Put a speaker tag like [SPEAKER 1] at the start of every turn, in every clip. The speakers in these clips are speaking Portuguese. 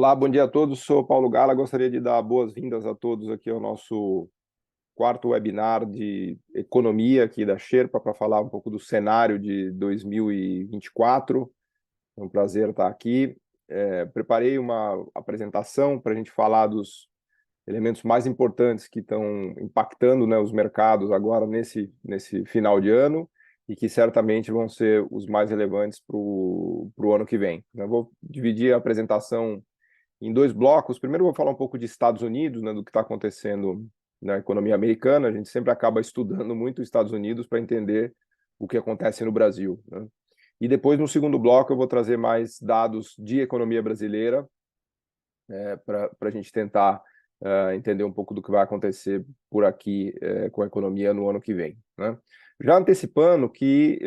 [SPEAKER 1] Olá, bom dia a todos. Sou Paulo Gala. Gostaria de dar boas-vindas a todos aqui ao nosso quarto webinar de economia aqui da Sherpa para falar um pouco do cenário de 2024. É um prazer estar aqui. Preparei uma apresentação para a gente falar dos elementos mais importantes que estão impactando, né, os mercados agora nesse final de ano e que certamente vão ser os mais relevantes para o ano que vem. Eu vou dividir a apresentação em dois blocos. Primeiro, eu vou falar um pouco de Estados Unidos, né, do que está acontecendo na economia americana. A gente sempre acaba estudando muito os Estados Unidos para entender o que acontece no Brasil, né? E depois, no segundo bloco, eu vou trazer mais dados de economia brasileira, para a gente tentar entender um pouco do que vai acontecer por aqui com a economia no ano que vem, né? Já antecipando que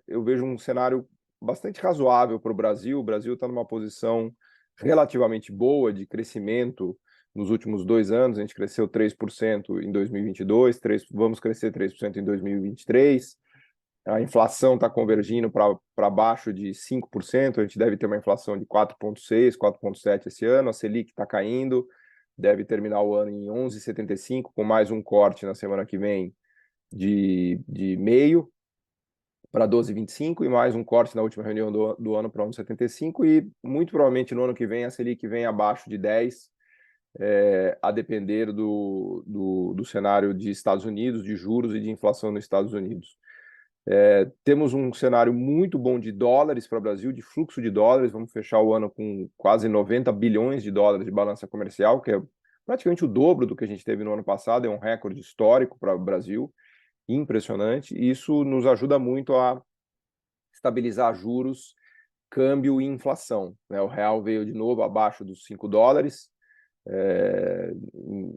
[SPEAKER 1] eu vejo um cenário bastante razoável para o Brasil. O Brasil está numa posição relativamente boa de crescimento nos últimos 2 anos. A gente cresceu 3% em 2022, vamos crescer 3% em 2023. A inflação está convergindo para baixo de 5%. A gente deve ter uma inflação de 4,6%, 4,7% esse ano. A Selic está caindo, deve terminar o ano em 11,75%, com mais um corte na semana que vem de 0,5% para 12,25%, e mais um corte na última reunião do ano para 11,75%, e muito provavelmente no ano que vem a Selic vem abaixo de 10%, a depender do cenário de Estados Unidos, de juros e de inflação nos Estados Unidos. Temos um cenário muito bom de dólares para o Brasil, de fluxo de dólares. Vamos fechar o ano com quase 90 bilhões de dólares de balança comercial, que é praticamente o dobro do que a gente teve no ano passado. É um recorde histórico para o Brasil, impressionante. E isso nos ajuda muito a estabilizar juros, câmbio e inflação, né? O real veio de novo abaixo dos $5,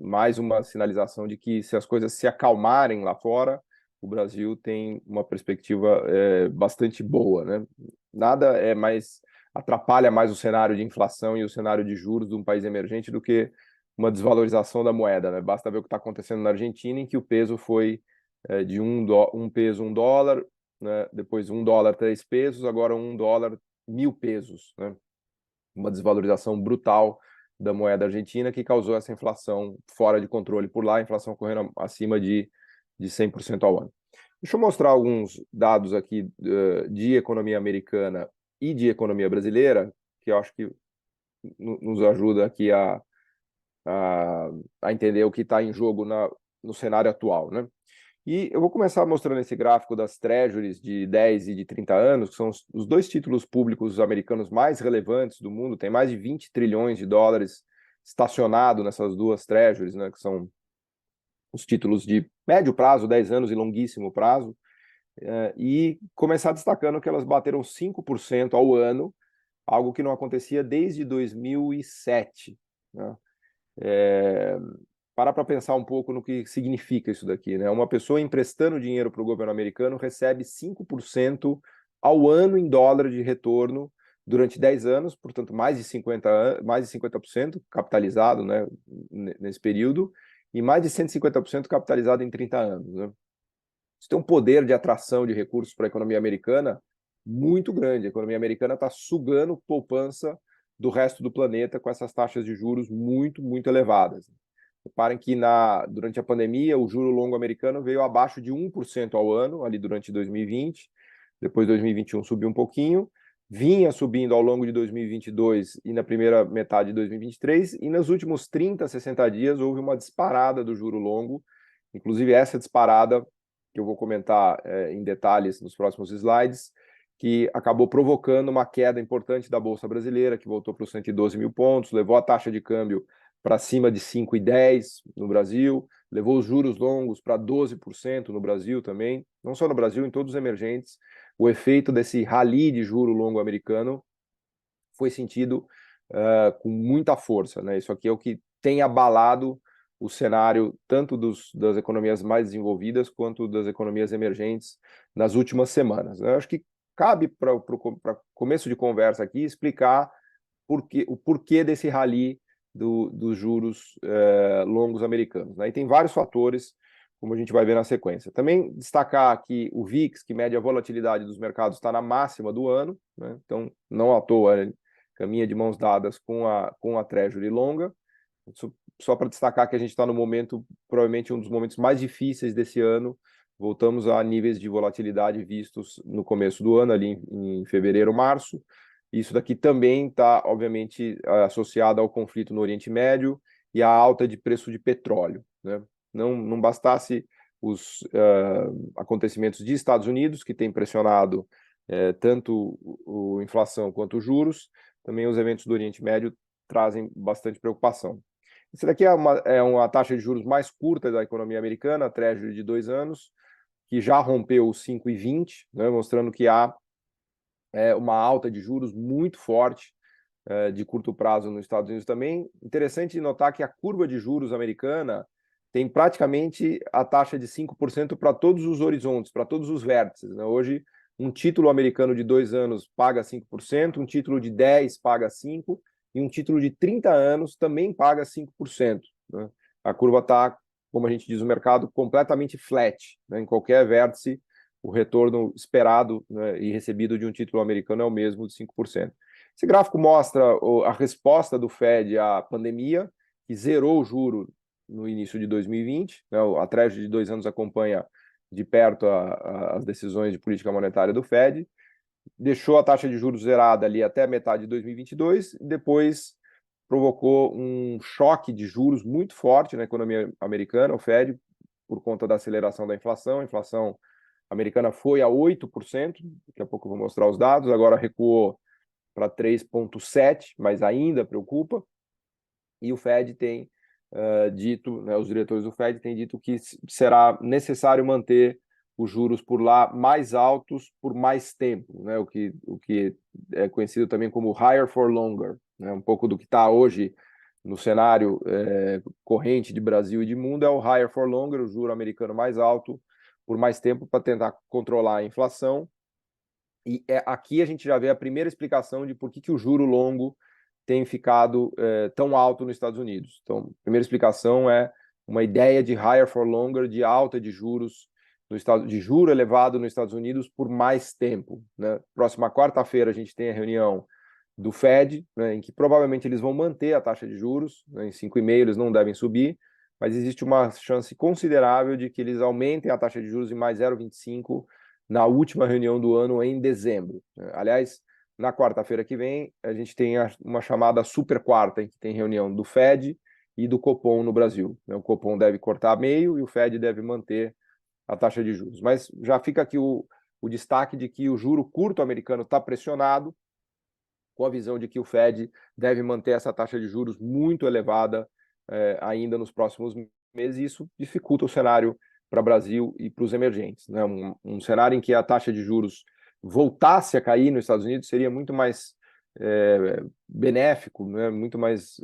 [SPEAKER 1] mais uma sinalização de que, se as coisas se acalmarem lá fora, o Brasil tem uma perspectiva bastante boa, né? Nada atrapalha mais o cenário de inflação e o cenário de juros de um país emergente do que uma desvalorização da moeda, né? Basta ver o que está acontecendo na Argentina, em que o peso foi de um peso, $1, né? Depois $1, 3 pesos, agora $1, 1.000 pesos, né? Uma desvalorização brutal da moeda argentina que causou essa inflação fora de controle por lá, a inflação correndo acima de 100% ao ano. Deixa eu mostrar alguns dados aqui de economia americana e de economia brasileira, que eu acho que nos ajuda aqui a entender o que está em jogo no cenário atual, né? E eu vou começar mostrando esse gráfico das Treasuries de 10 e de 30 anos, que são os dois títulos públicos americanos mais relevantes do mundo. Tem mais de 20 trilhões de dólares estacionado nessas duas Treasuries, né, que são os títulos de médio prazo, 10 anos e longuíssimo prazo. E começar destacando que elas bateram 5% ao ano, algo que não acontecia desde 2007, né? Parar para pensar um pouco no que significa isso daqui, né? Uma pessoa emprestando dinheiro para o governo americano recebe 5% ao ano em dólar de retorno durante 10 anos, portanto, mais de 50% capitalizado, né, nesse período, e mais de 150% capitalizado em 30 anos, né? Isso tem um poder de atração de recursos para a economia americana muito grande. A economia americana está sugando poupança do resto do planeta com essas taxas de juros muito, muito elevadas. Reparem que durante a pandemia, o juro longo americano veio abaixo de 1% ao ano, ali durante 2020. Depois, 2021 subiu um pouquinho, vinha subindo ao longo de 2022 e na primeira metade de 2023, e nos últimos 30, 60 dias houve uma disparada do juro longo. Inclusive, essa disparada, que eu vou comentar em detalhes nos próximos slides, que acabou provocando uma queda importante da Bolsa Brasileira, que voltou para os 112 mil pontos, levou a taxa de câmbio para cima de 5,10 no Brasil, levou os juros longos para 12% no Brasil também, não só no Brasil, em todos os emergentes. O efeito desse rally de juro longo americano foi sentido com muita força, né? Isso aqui é o que tem abalado o cenário tanto das economias mais desenvolvidas quanto das economias emergentes nas últimas semanas, né? Eu acho que cabe para começo de conversa aqui explicar o porquê desse rally dos juros longos americanos, né? E tem vários fatores, como a gente vai ver na sequência. Também destacar que o VIX, que mede a volatilidade dos mercados, está na máxima do ano, né? Então, não à toa, caminha de mãos dadas com a Treasury longa. Só para destacar que a gente está no momento, provavelmente um dos momentos mais difíceis desse ano. Voltamos a níveis de volatilidade vistos no começo do ano, ali em fevereiro, março. Isso daqui também está, obviamente, associado ao conflito no Oriente Médio e à alta de preço de petróleo, né? Não bastasse os acontecimentos de Estados Unidos, que tem pressionado tanto a inflação quanto os juros, também os eventos do Oriente Médio trazem bastante preocupação. Isso daqui é uma taxa de juros mais curta da economia americana, a Treasury de 2 anos, que já rompeu os 5,20, né, mostrando que há uma alta de juros muito forte de curto prazo nos Estados Unidos também. Interessante notar que a curva de juros americana tem praticamente a taxa de 5% para todos os horizontes, para todos os vértices, né? Hoje, um título americano de 2 anos paga 5%, um título de 10 paga 5%, e um título de 30 anos também paga 5%, né? A curva está, como a gente diz no mercado, completamente flat, né? Em qualquer vértice, o retorno esperado, né, e recebido de um título americano é o mesmo de 5%. Esse gráfico mostra a resposta do Fed à pandemia, que zerou o juro no início de 2020. Né? A Treasury de 2 anos acompanha de perto as decisões de política monetária do Fed, deixou a taxa de juros zerada ali até metade de 2022, e depois provocou um choque de juros muito forte na economia americana, o Fed, por conta da aceleração da inflação. A inflação americana foi a 8%, daqui a pouco eu vou mostrar os dados, agora recuou para 3,7%, mas ainda preocupa, e o Fed tem dito, né, os diretores do Fed têm dito que será necessário manter os juros por lá mais altos por mais tempo, né, o que é conhecido também como higher for longer, né, um pouco do que está hoje no cenário corrente de Brasil e de mundo é o higher for longer, o juro americano mais alto por mais tempo para tentar controlar a inflação. E aqui a gente já vê a primeira explicação de por que o juro longo tem ficado tão alto nos Estados Unidos. Então, a primeira explicação é uma ideia de higher for longer, de alta de juros, de juro elevado nos Estados Unidos por mais tempo, né? Próxima quarta-feira a gente tem a reunião do Fed, né, em que provavelmente eles vão manter a taxa de juros, né, em 5,5 eles não devem subir, mas existe uma chance considerável de que eles aumentem a taxa de juros em mais 0,25 na última reunião do ano em dezembro. Aliás, na quarta-feira que vem, a gente tem uma chamada super quarta, em que tem reunião do Fed e do Copom no Brasil. O Copom deve cortar meio e o Fed deve manter a taxa de juros. Mas já fica aqui o destaque de que o juro curto americano está pressionado, com a visão de que o Fed deve manter essa taxa de juros muito elevada ainda nos próximos meses, e isso dificulta o cenário para o Brasil e para os emergentes, né? Um cenário em que a taxa de juros voltasse a cair nos Estados Unidos seria muito mais benéfico, né? Muito mais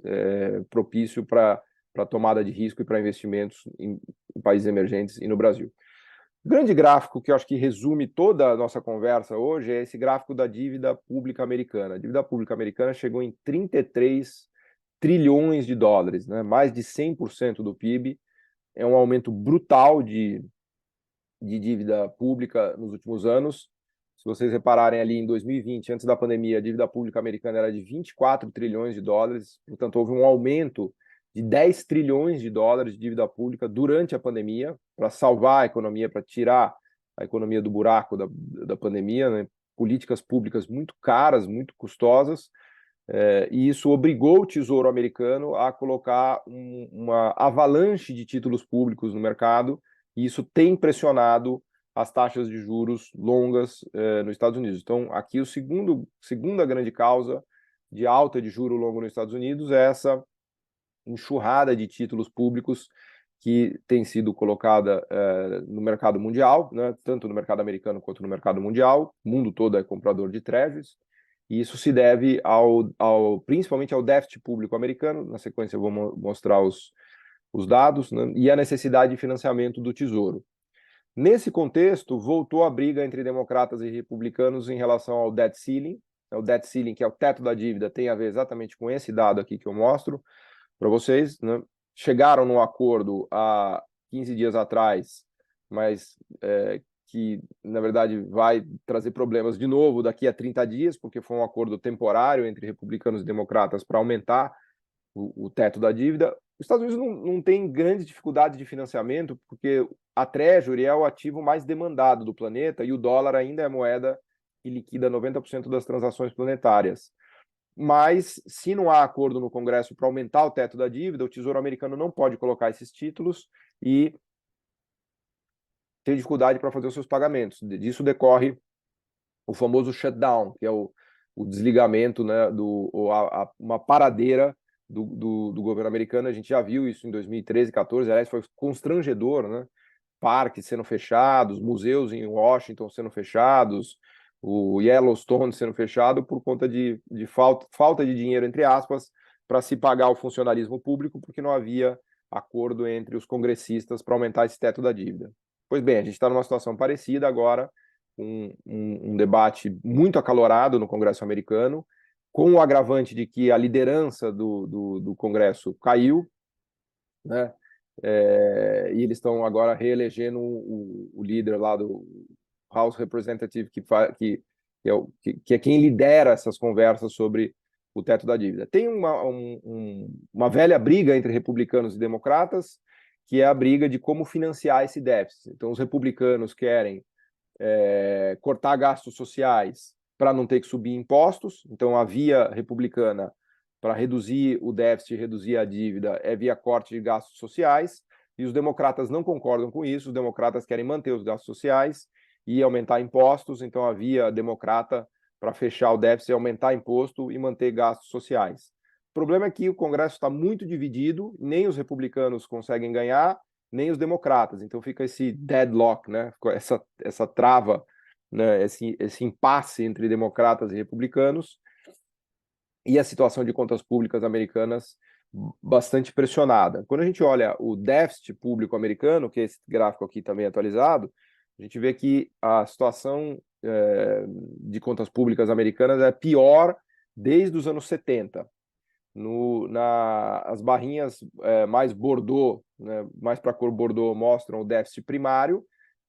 [SPEAKER 1] propício para a tomada de risco e para investimentos em países emergentes e no Brasil. O grande gráfico que eu acho que resume toda a nossa conversa hoje é esse gráfico da dívida pública americana. A dívida pública americana chegou em 33 trilhões de dólares, né? Mais de 100% do PIB. É um aumento brutal de dívida pública nos últimos anos. Se vocês repararem ali em 2020, antes da pandemia, a dívida pública americana era de 24 trilhões de dólares, portanto, houve um aumento de 10 trilhões de dólares de dívida pública durante a pandemia, para salvar a economia, para tirar a economia do buraco da pandemia, né? Políticas públicas muito caras, muito custosas, e isso obrigou o Tesouro americano a colocar uma avalanche de títulos públicos no mercado, e isso tem pressionado as taxas de juros longas nos Estados Unidos. Então, aqui segunda grande causa de alta de juro longo nos Estados Unidos é essa enxurrada de títulos públicos que tem sido colocada no mercado mundial, né, tanto no mercado americano quanto no mercado mundial. O mundo todo é comprador de treasuries, e isso se deve principalmente ao déficit público americano. Na sequência eu vou mostrar os dados, né, e a necessidade de financiamento do Tesouro. Nesse contexto, voltou a briga entre democratas e republicanos em relação ao debt ceiling. O debt ceiling, que é o teto da dívida, tem a ver exatamente com esse dado aqui que eu mostro para vocês, né? Chegaram num acordo há 15 dias atrás, mas que, na verdade, vai trazer problemas de novo daqui a 30 dias, porque foi um acordo temporário entre republicanos e democratas para aumentar o teto da dívida. Os Estados Unidos não tem grande dificuldade de financiamento, porque a Treasury é o ativo mais demandado do planeta e o dólar ainda é a moeda que liquida 90% das transações planetárias. Mas, se não há acordo no Congresso para aumentar o teto da dívida, o Tesouro Americano não pode colocar esses títulos e tem dificuldade para fazer os seus pagamentos. Disso decorre o famoso shutdown, que é o desligamento, né, uma paradeira do governo americano. A gente já viu isso em 2013, 2014, aliás, foi constrangedor, né? Parques sendo fechados, museus em Washington sendo fechados, o Yellowstone sendo fechado por conta de falta de dinheiro, entre aspas, para se pagar o funcionalismo público, porque não havia acordo entre os congressistas para aumentar esse teto da dívida. Pois bem, a gente está numa situação parecida agora, um debate muito acalorado no Congresso americano, com o agravante de que a liderança do Congresso caiu, né? E eles estão agora reelegendo o líder lá do House Representative, que é quem lidera essas conversas sobre o teto da dívida. Tem uma velha briga entre republicanos e democratas, que é a briga de como financiar esse déficit. Então, os republicanos querem cortar gastos sociais para não ter que subir impostos. Então, a via republicana para reduzir o déficit, reduzir a dívida, é via corte de gastos sociais, e os democratas não concordam com isso. Os democratas querem manter os gastos sociais e aumentar impostos. Então, a via democrata para fechar o déficit é aumentar imposto e manter gastos sociais. O problema é que o Congresso está muito dividido, nem os republicanos conseguem ganhar, nem os democratas. Então fica esse deadlock, né? Essa trava, né? Esse impasse entre democratas e republicanos, e a situação de contas públicas americanas bastante pressionada. Quando a gente olha o déficit público americano, que é esse gráfico aqui também atualizado, a gente vê que a situação de contas públicas americanas é pior desde os anos 70. As barrinhas mais bordô, né, mais para a cor bordô, mostram o déficit primário,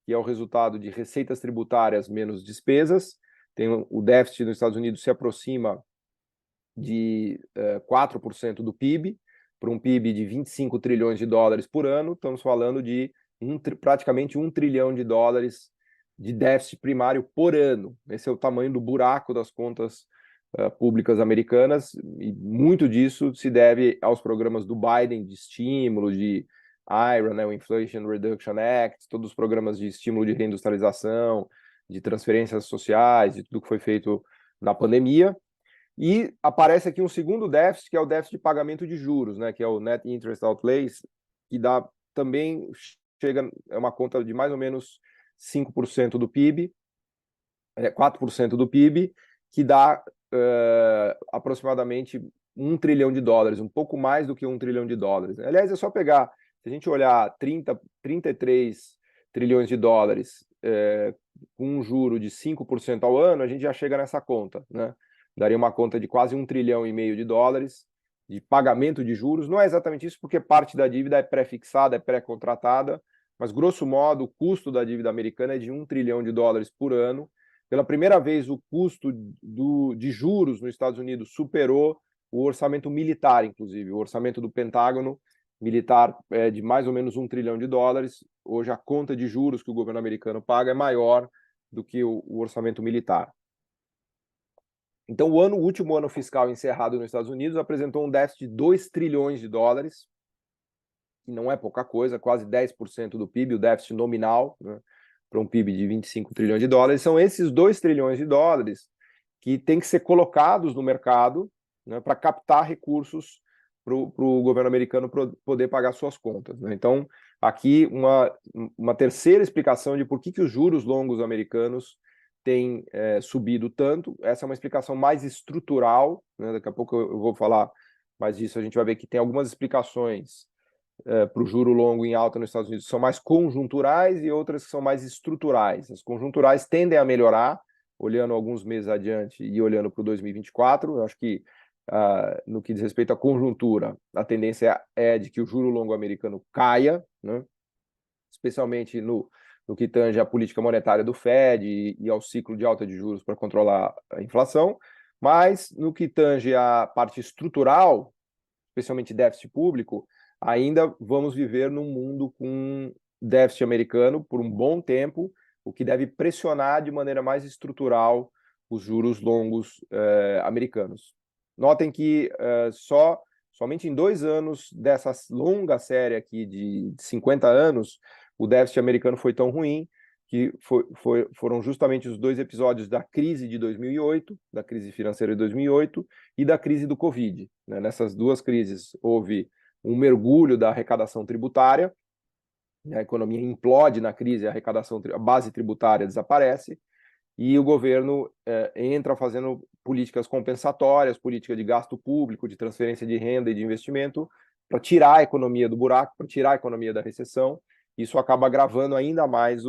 [SPEAKER 1] que é o resultado de receitas tributárias menos despesas. O déficit nos Estados Unidos se aproxima de 4% do PIB, para um PIB de 25 trilhões de dólares por ano. Estamos falando de praticamente 1 trilhão de dólares de déficit primário por ano. Esse é o tamanho do buraco das contas públicas americanas, e muito disso se deve aos programas do Biden de estímulo, de IRA, né, o Inflation Reduction Act, todos os programas de estímulo de reindustrialização, de transferências sociais, de tudo que foi feito na pandemia. E aparece aqui um segundo déficit, que é o déficit de pagamento de juros, né, que é o Net Interest Outlays, que é uma conta de mais ou menos 5% do PIB, 4% do PIB, que dá aproximadamente 1 trilhão de dólares, um pouco mais do que 1 trilhão de dólares. Aliás, é só pegar, se a gente olhar 33 trilhões de dólares com um juro de 5% ao ano, a gente já chega nessa conta, né? Daria uma conta de quase 1,5 trilhão de dólares de pagamento de juros. Não é exatamente isso, porque parte da dívida é pré-fixada, é pré-contratada, mas, grosso modo, o custo da dívida americana é de 1 trilhão de dólares por ano. Pela primeira vez, o custo de juros nos Estados Unidos superou o orçamento militar, inclusive. O orçamento do Pentágono militar é de mais ou menos 1 trilhão de dólares. Hoje, a conta de juros que o governo americano paga é maior do que o orçamento militar. Então, o último ano fiscal encerrado nos Estados Unidos apresentou um déficit de 2 trilhões de dólares, que não é pouca coisa, quase 10% do PIB, o déficit nominal, né, para um PIB de 25 trilhões de dólares. São esses 2 trilhões de dólares que têm que ser colocados no mercado, né, para captar recursos para o governo americano poder pagar suas contas, né? Então, aqui uma terceira explicação de por que os juros longos americanos têm subido tanto. Essa é uma explicação mais estrutural, né? Daqui a pouco eu vou falar mais disso. A gente vai ver que tem algumas explicações para o juro longo em alta nos Estados Unidos que são mais conjunturais e outras que são mais estruturais. As conjunturais tendem a melhorar, olhando alguns meses adiante e olhando para o 2024. Eu acho que, no que diz respeito à conjuntura, a tendência é de que o juro longo americano caia, né? Especialmente no no que tange à política monetária do Fed e ao ciclo de alta de juros para controlar a inflação, mas no que tange à parte estrutural, especialmente déficit público, ainda vamos viver num mundo com déficit americano por um bom tempo, o que deve pressionar de maneira mais estrutural os juros longos americanos. Notem que somente em 2 anos dessa longa série aqui de 50 anos, o déficit americano foi tão ruim que foram justamente os 2 episódios da crise de 2008, da crise financeira de 2008 e da crise do Covid. Né? Nessas 2 crises houve um mergulho da arrecadação tributária, a economia implode na crise, a base tributária desaparece, e o governo entra fazendo políticas compensatórias, política de gasto público, de transferência de renda e de investimento, para tirar a economia do buraco, para tirar a economia da recessão. Isso acaba agravando ainda mais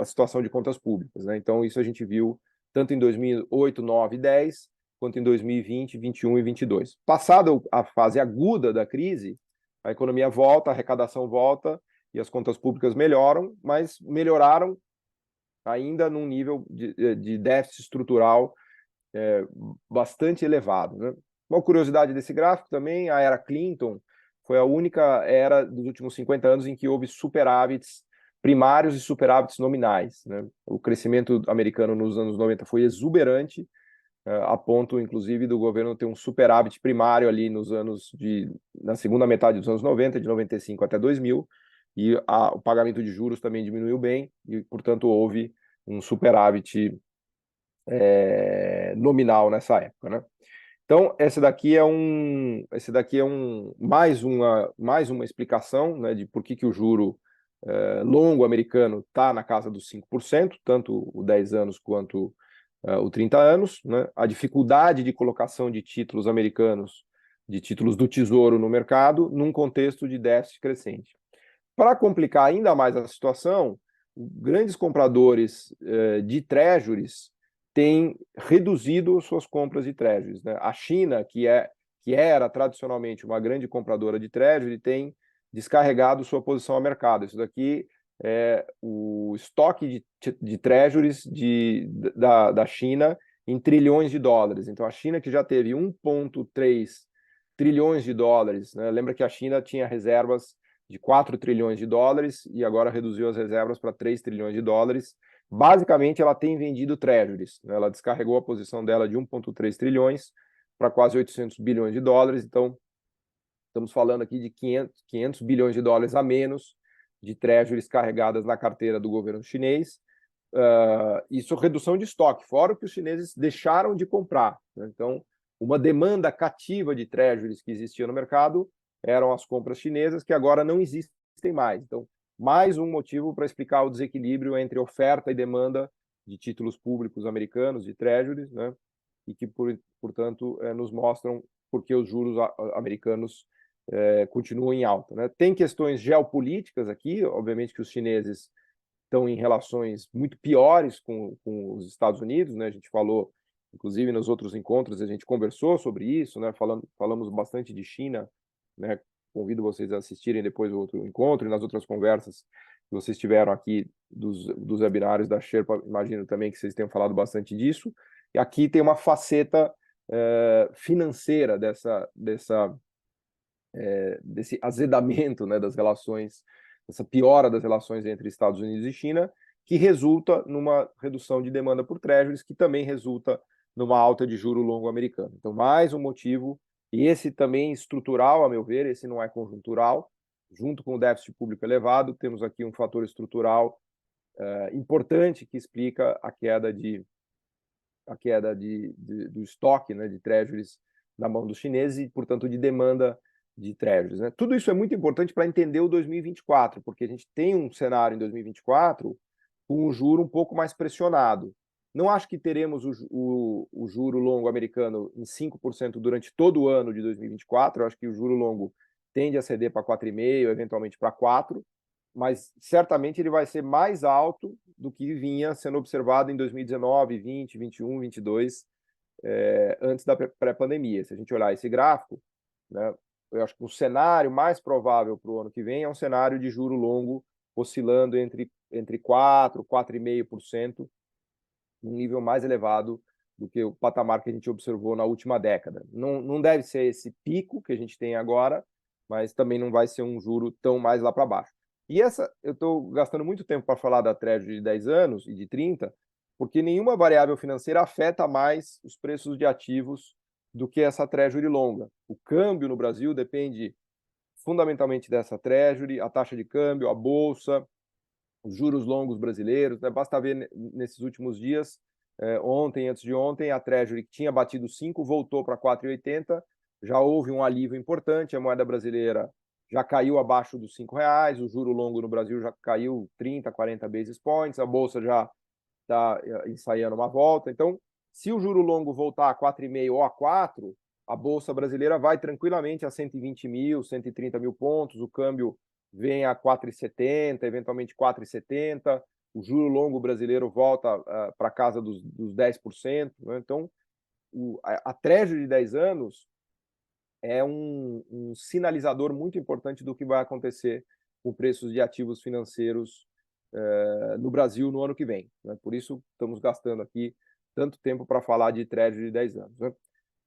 [SPEAKER 1] a situação de contas públicas. Né? Então, isso a gente viu tanto em 2008, 9 e 10, quanto em 2020, 21 e 22. Passada a fase aguda da crise, a economia volta, a arrecadação volta e as contas públicas melhoram, mas melhoraram ainda num nível de déficit estrutural bastante elevado. Né? Uma curiosidade desse gráfico também, a era Clinton foi a única era dos últimos 50 anos em que houve superávites primários e superávites nominais. Né? O crescimento americano nos anos 90 foi exuberante, a ponto, inclusive, do governo ter um superávit primário ali na segunda metade dos anos 90, de 95 até 2000, e o pagamento de juros também diminuiu bem, e, portanto, houve um superávit nominal nessa época, né? Então, esse daqui é mais uma explicação, né, de por que o juro longo americano está na casa dos 5%, tanto o 10 anos quanto o 30 anos, né? A dificuldade de colocação de títulos americanos, de títulos do Tesouro no mercado, num contexto de déficit crescente. Para complicar ainda mais a situação, grandes compradores de treasuries têm reduzido suas compras de treasuries. Né? A China, que era tradicionalmente uma grande compradora de treasury, tem descarregado sua posição ao mercado. Isso daqui é o estoque de treasuries da China em trilhões de dólares. Então, a China, que já teve 1,3 trilhões de dólares, né? Lembra que a China tinha reservas de 4 trilhões de dólares e agora reduziu as reservas para 3 trilhões de dólares. Basicamente, ela tem vendido treasuries. Né? Ela descarregou a posição dela de 1,3 trilhões para quase 800 bilhões de dólares. Então, estamos falando aqui de 500 bilhões de dólares a menos de treasuries carregadas na carteira do governo chinês. Isso é redução de estoque, fora o que os chineses deixaram de comprar. Né? Então, uma demanda cativa de treasuries que existia no mercado eram as compras chinesas, que agora não existem mais. Então, mais um motivo para explicar o desequilíbrio entre oferta e demanda de títulos públicos americanos, de treasuries, né? E que, portanto, nos mostram por que os juros americanos continuam em alta. Né? Tem questões geopolíticas aqui, obviamente que os chineses estão em relações muito piores com os Estados Unidos, né? A gente falou, inclusive nos outros encontros, a gente conversou sobre isso, né? Falamos bastante de China, né? Convido vocês a assistirem depois o outro encontro e nas outras conversas que vocês tiveram aqui dos webinários da Sherpa, imagino também que vocês tenham falado bastante disso. E aqui tem uma faceta financeira desse azedamento, né, das relações, essa piora das relações entre Estados Unidos e China, que resulta numa redução de demanda por treasuries, que também resulta numa alta de juro longo americano. Então, mais um motivo, e esse também estrutural, a meu ver, esse não é conjuntural, junto com o déficit público elevado, temos aqui um fator estrutural importante que explica a queda do estoque, né, de treasuries na mão dos chineses e, portanto, de demanda de treasuries. Né? Tudo isso é muito importante para entender o 2024, porque a gente tem um cenário em 2024 com o juro um pouco mais pressionado. Não acho que teremos o juro longo americano em 5% durante todo o ano de 2024. Eu acho que o juro longo tende a ceder para 4,5%, eventualmente para 4%, mas certamente ele vai ser mais alto do que vinha sendo observado em 2019, 20, 21, 22, antes da pré-pandemia. Se a gente olhar esse gráfico, né, eu acho que o cenário mais provável para o ano que vem é um cenário de juro longo oscilando entre entre 4% e 4,5%, um nível mais elevado do que o patamar que a gente observou na última década. Não deve ser esse pico que a gente tem agora, mas também não vai ser um juro tão mais lá para baixo. E eu estou gastando muito tempo para falar da Treasury de 10 anos e de 30, porque nenhuma variável financeira afeta mais os preços de ativos do que essa Treasury longa. O câmbio no Brasil depende fundamentalmente dessa Treasury, a taxa de câmbio, a bolsa, os juros longos brasileiros, né? Basta ver nesses últimos dias, ontem, antes de ontem, a Treasury que tinha batido 5 voltou para 4,80, já houve um alívio importante, a moeda brasileira já caiu abaixo dos R$ 5, o juro longo no Brasil já caiu 30, 40 basis points, a bolsa já está ensaiando uma volta. Então, se o juro longo voltar a 4,5 ou a 4, a bolsa brasileira vai tranquilamente a 120 mil, 130 mil pontos, o câmbio vem a 4,70, eventualmente 4,70, o juro longo brasileiro volta para casa dos 10%. Né? Então, a Treasury de 10 anos é um sinalizador muito importante do que vai acontecer com preços de ativos financeiros no Brasil no ano que vem. Né? Por isso, estamos gastando aqui tanto tempo para falar de Treasury de 10 anos. Né?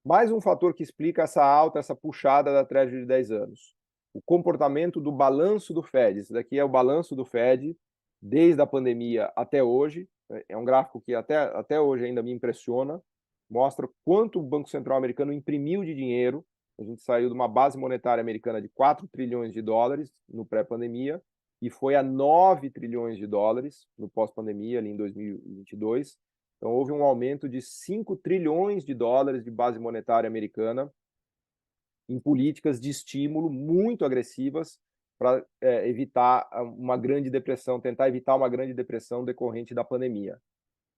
[SPEAKER 1] Mais um fator que explica essa alta, essa puxada da Treasury de 10 anos. O comportamento do balanço do Fed. Esse daqui é o balanço do Fed desde a pandemia até hoje. É um gráfico que até hoje ainda me impressiona. Mostra quanto o Banco Central americano imprimiu de dinheiro. A gente saiu de uma base monetária americana de 4 trilhões de dólares no pré-pandemia e foi a 9 trilhões de dólares no pós-pandemia, ali em 2022. Então, houve um aumento de 5 trilhões de dólares de base monetária americana em políticas de estímulo muito agressivas para evitar uma grande depressão, tentar evitar uma grande depressão decorrente da pandemia.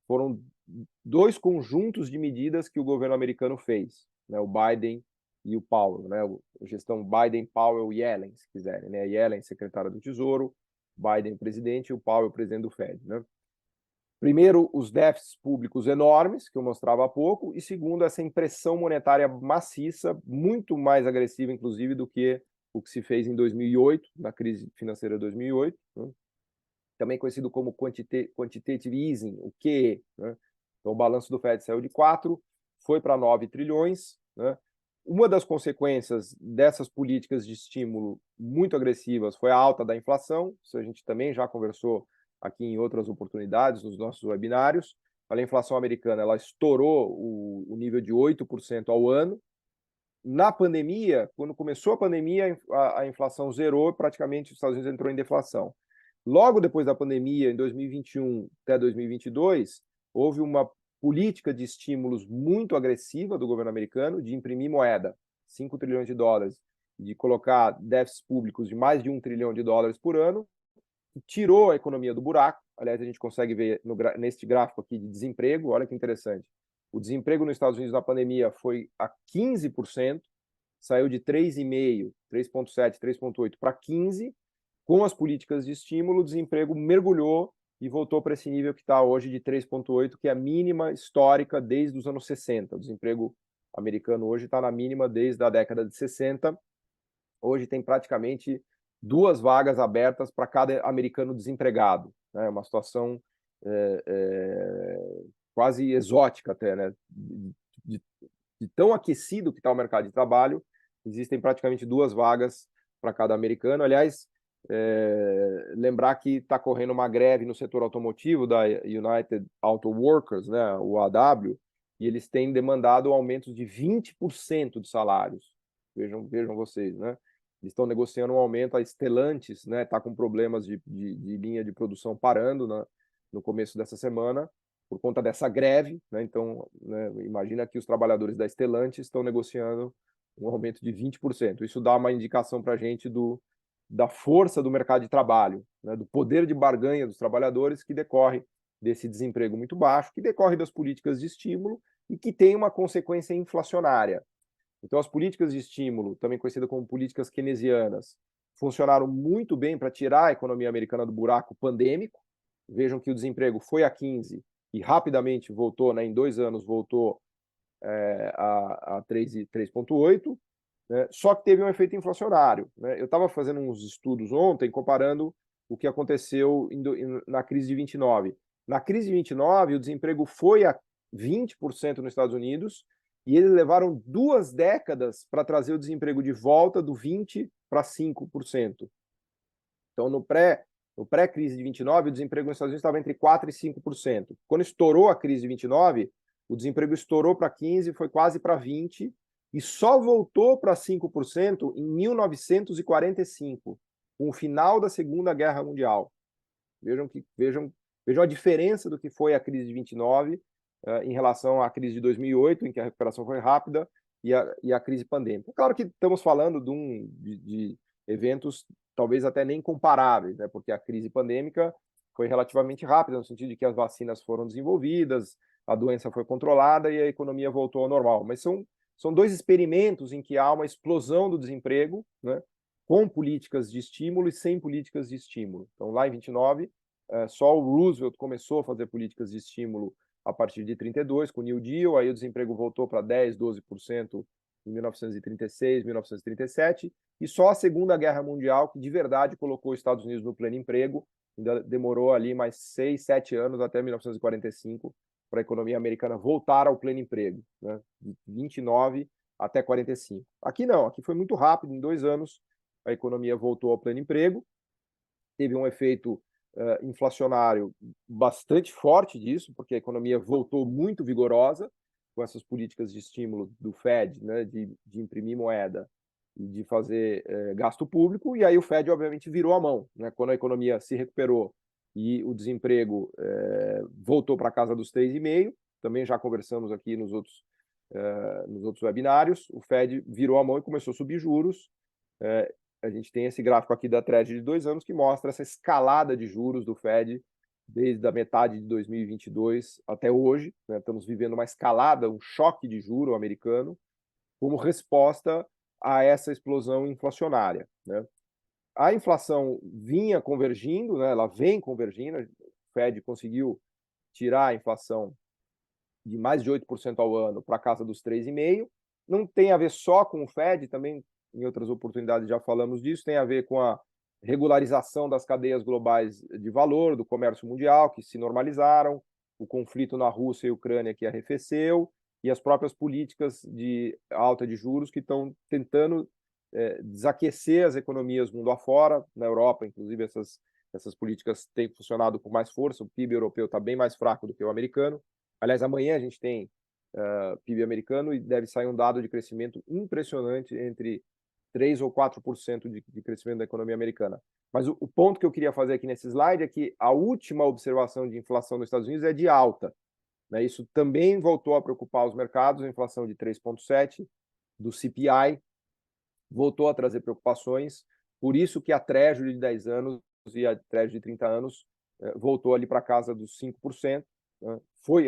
[SPEAKER 1] Foram dois conjuntos de medidas que o governo americano fez, né, o Biden e o Powell, né, a gestão Biden, Powell e Yellen, se quiserem, né, Yellen, secretária do Tesouro, Biden, presidente, e o Powell, presidente do Fed, né. Primeiro, os déficits públicos enormes, que eu mostrava há pouco, e segundo, essa impressão monetária maciça, muito mais agressiva, inclusive, do que o que se fez em 2008, na crise financeira de 2008, né? Também conhecido como quantitative easing, o QE. Né? Então, o balanço do Fed saiu de 4, foi para 9 trilhões. Né? Uma das consequências dessas políticas de estímulo muito agressivas foi a alta da inflação, isso a gente também já conversou aqui em outras oportunidades, nos nossos webinários. A inflação americana ela estourou o nível de 8% ao ano. Na pandemia, quando começou a pandemia, a inflação zerou e praticamente os Estados Unidos entrou em deflação. Logo depois da pandemia, em 2021 até 2022, houve uma política de estímulos muito agressiva do governo americano de imprimir moeda, 5 trilhões de dólares, de colocar déficits públicos de mais de 1 trilhão de dólares por ano, que tirou a economia do buraco. Aliás, a gente consegue ver neste gráfico aqui de desemprego, olha que interessante. O desemprego nos Estados Unidos na pandemia foi a 15%, saiu de 3,5%, 3,7%, 3,8% para 15%. Com as políticas de estímulo, o desemprego mergulhou e voltou para esse nível que está hoje de 3,8%, que é a mínima histórica desde os anos 60. O desemprego americano hoje está na mínima desde a década de 60. Hoje tem praticamente 2 vagas abertas para cada americano desempregado. É uma situação quase exótica até, né? De tão aquecido que está o mercado de trabalho, existem praticamente 2 vagas para cada americano. Aliás, lembrar que está correndo uma greve no setor automotivo da United Auto Workers, né, o UAW, e eles têm demandado aumentos de 20% de salários. Vejam vocês, né? Eles estão negociando um aumento, a Stellantis, né, está com problemas de linha de produção parando no começo dessa semana, por conta dessa greve. Né? Então, né, imagina que os trabalhadores da Stellantis estão negociando um aumento de 20%. Isso dá uma indicação para a gente da força do mercado de trabalho, né, do poder de barganha dos trabalhadores que decorre desse desemprego muito baixo, que decorre das políticas de estímulo e que tem uma consequência inflacionária. Então, as políticas de estímulo, também conhecidas como políticas keynesianas, funcionaram muito bem para tirar a economia americana do buraco pandêmico. Vejam que o desemprego foi a 15 e rapidamente voltou, né, em 2 anos, voltou a 3,8, né, só que teve um efeito inflacionário. Né? Eu estava fazendo uns estudos ontem comparando o que aconteceu na crise de 29. Na crise de 29, o desemprego foi a 20% nos Estados Unidos, e eles levaram 2 décadas para trazer o desemprego de volta do 20% para 5%. Então, no pré-crise de 29, o desemprego nos Estados Unidos estava entre 4% e 5%. Quando estourou a crise de 29, o desemprego estourou para 15%, foi quase para 20%, e só voltou para 5% em 1945, com o final da Segunda Guerra Mundial. Vejam a diferença do que foi a crise de 29 em relação à crise de 2008, em que a recuperação foi rápida, e a crise pandêmica. Claro que estamos falando de eventos talvez até nem comparáveis, né? Porque a crise pandêmica foi relativamente rápida, no sentido de que as vacinas foram desenvolvidas, a doença foi controlada e a economia voltou ao normal. Mas são 2 experimentos em que há uma explosão do desemprego, né? Com políticas de estímulo e sem políticas de estímulo. Então, lá em 29, só o Roosevelt começou a fazer políticas de estímulo a partir de 32, com o New Deal, aí o desemprego voltou para 10%, 12% em 1936, 1937, e só a Segunda Guerra Mundial, que de verdade colocou os Estados Unidos no pleno emprego, ainda demorou ali mais 6, 7 anos, até 1945, para a economia americana voltar ao pleno emprego, né? De 29 até 45. Aqui não, aqui foi muito rápido, em 2 anos a economia voltou ao pleno emprego, teve um efeito inflacionário bastante forte disso, porque a economia voltou muito vigorosa com essas políticas de estímulo do Fed, né, de imprimir moeda e de fazer gasto público, e aí o Fed, obviamente, virou a mão, né, quando a economia se recuperou e o desemprego voltou para a casa dos 3,5%, também já conversamos aqui nos outros webinários, o Fed virou a mão e começou a subir juros. A gente tem esse gráfico aqui da Treasury de 2 anos que mostra essa escalada de juros do Fed desde a metade de 2022 até hoje, né? Estamos vivendo uma escalada, um choque de juro americano, como resposta a essa explosão inflacionária, né? A inflação vinha convergindo, né? Ela vem convergindo, o Fed conseguiu tirar a inflação de mais de 8% ao ano para a casa dos 3,5%. Não tem a ver só com o Fed, também em outras oportunidades já falamos disso, tem a ver com a regularização das cadeias globais de valor, do comércio mundial, que se normalizaram, o conflito na Rússia e Ucrânia que arrefeceu, e as próprias políticas de alta de juros que estão tentando desaquecer as economias mundo afora. Na Europa, inclusive, essas políticas têm funcionado com mais força, o PIB europeu está bem mais fraco do que o americano. Aliás, amanhã a gente tem PIB americano e deve sair um dado de crescimento impressionante, entre 3 ou 4% de crescimento da economia americana. Mas o ponto que eu queria fazer aqui nesse slide é que a última observação de inflação nos Estados Unidos é de alta, né? Isso também voltou a preocupar os mercados, a inflação de 3,7% do CPI voltou a trazer preocupações, por isso que a Treasury de 10 anos e a Treasury de 30 anos voltou ali para casa dos 5%, né? Foi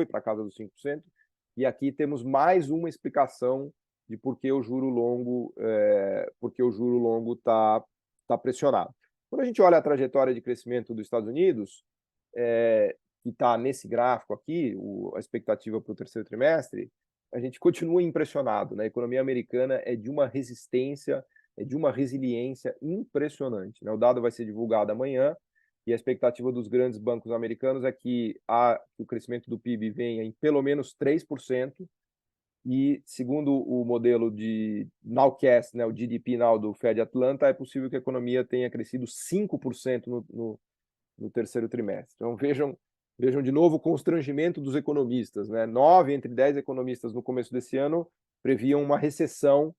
[SPEAKER 1] para casa dos 5%, e aqui temos mais uma explicação de por que o juro longo está pressionado. Quando a gente olha a trajetória de crescimento dos Estados Unidos, que está nesse gráfico aqui, a expectativa para o terceiro trimestre, a gente continua impressionado, né? A economia americana é de uma resistência, é de uma resiliência impressionante, né? O dado vai ser divulgado amanhã, e a expectativa dos grandes bancos americanos é que o crescimento do PIB venha em pelo menos 3%, e segundo o modelo de Nowcast, né, o GDP Now do Fed Atlanta, é possível que a economia tenha crescido 5% no terceiro trimestre. Então vejam de novo o constrangimento dos economistas, né? 9 entre 10 economistas no começo desse ano previam uma recessão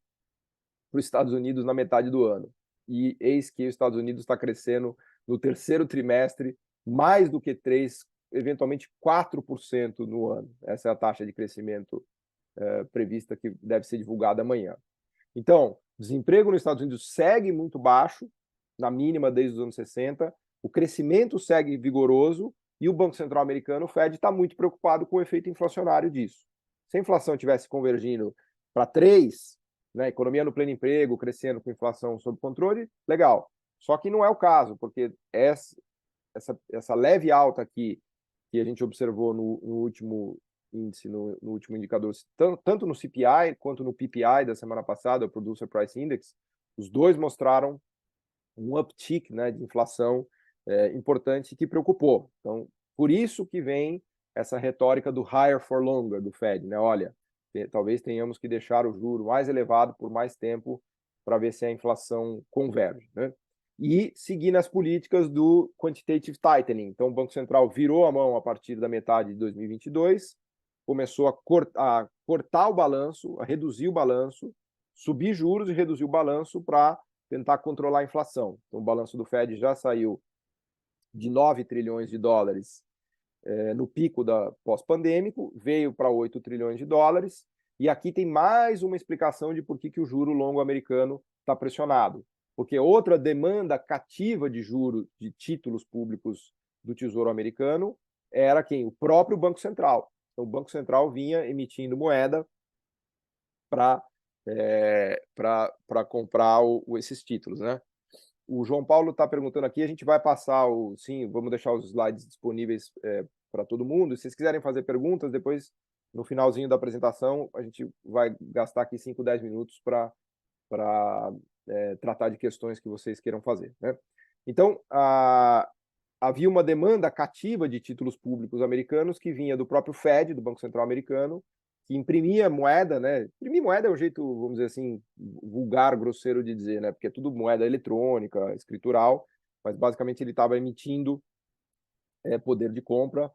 [SPEAKER 1] para os Estados Unidos na metade do ano. E eis que os Estados Unidos está crescendo no terceiro trimestre mais do que 3%, eventualmente 4% no ano. Essa é a taxa de crescimento prevista, que deve ser divulgada amanhã. Então, o desemprego nos Estados Unidos segue muito baixo, na mínima desde os anos 60, o crescimento segue vigoroso, e o Banco Central americano, o Fed, está muito preocupado com o efeito inflacionário disso. Se a inflação tivesse convergindo para 3%, né, economia no pleno emprego, crescendo com inflação sob controle, legal. Só que não é o caso, porque essa leve alta aqui que a gente observou no último índice, no último indicador, tanto no CPI quanto no PPI da semana passada, o Producer Price Index, os dois mostraram um uptick, né, de inflação importante que preocupou. Então, por isso que vem essa retórica do higher for longer do Fed, né? Olha, talvez tenhamos que deixar o juro mais elevado por mais tempo para ver se a inflação converge, né? E seguir nas políticas do quantitative tightening. Então, o Banco Central virou a mão a partir da metade de 2022, começou a cortar o balanço, a reduzir o balanço, subir juros e reduzir o balanço para tentar controlar a inflação. Então, o balanço do Fed já saiu de 9 trilhões de dólares no pico da pós-pandêmico, veio para 8 trilhões de dólares, e aqui tem mais uma explicação de por que o juro longo americano está pressionado. Porque outra demanda cativa de juros de títulos públicos do Tesouro Americano era quem? O próprio Banco Central. Então, o Banco Central vinha emitindo moeda para comprar esses títulos, né? O João Paulo está perguntando aqui, a gente vai passar sim, vamos deixar os slides disponíveis para todo mundo. Se vocês quiserem fazer perguntas, depois, no finalzinho da apresentação, a gente vai gastar aqui 5, 10 minutos para tratar de questões que vocês queiram fazer, né? Então, havia uma demanda cativa de títulos públicos americanos que vinha do próprio Fed, do Banco Central Americano, que imprimia moeda, né? Imprimir moeda é um jeito, vamos dizer assim, vulgar, grosseiro de dizer, né? Porque é tudo moeda eletrônica, escritural, mas basicamente ele estava emitindo poder de compra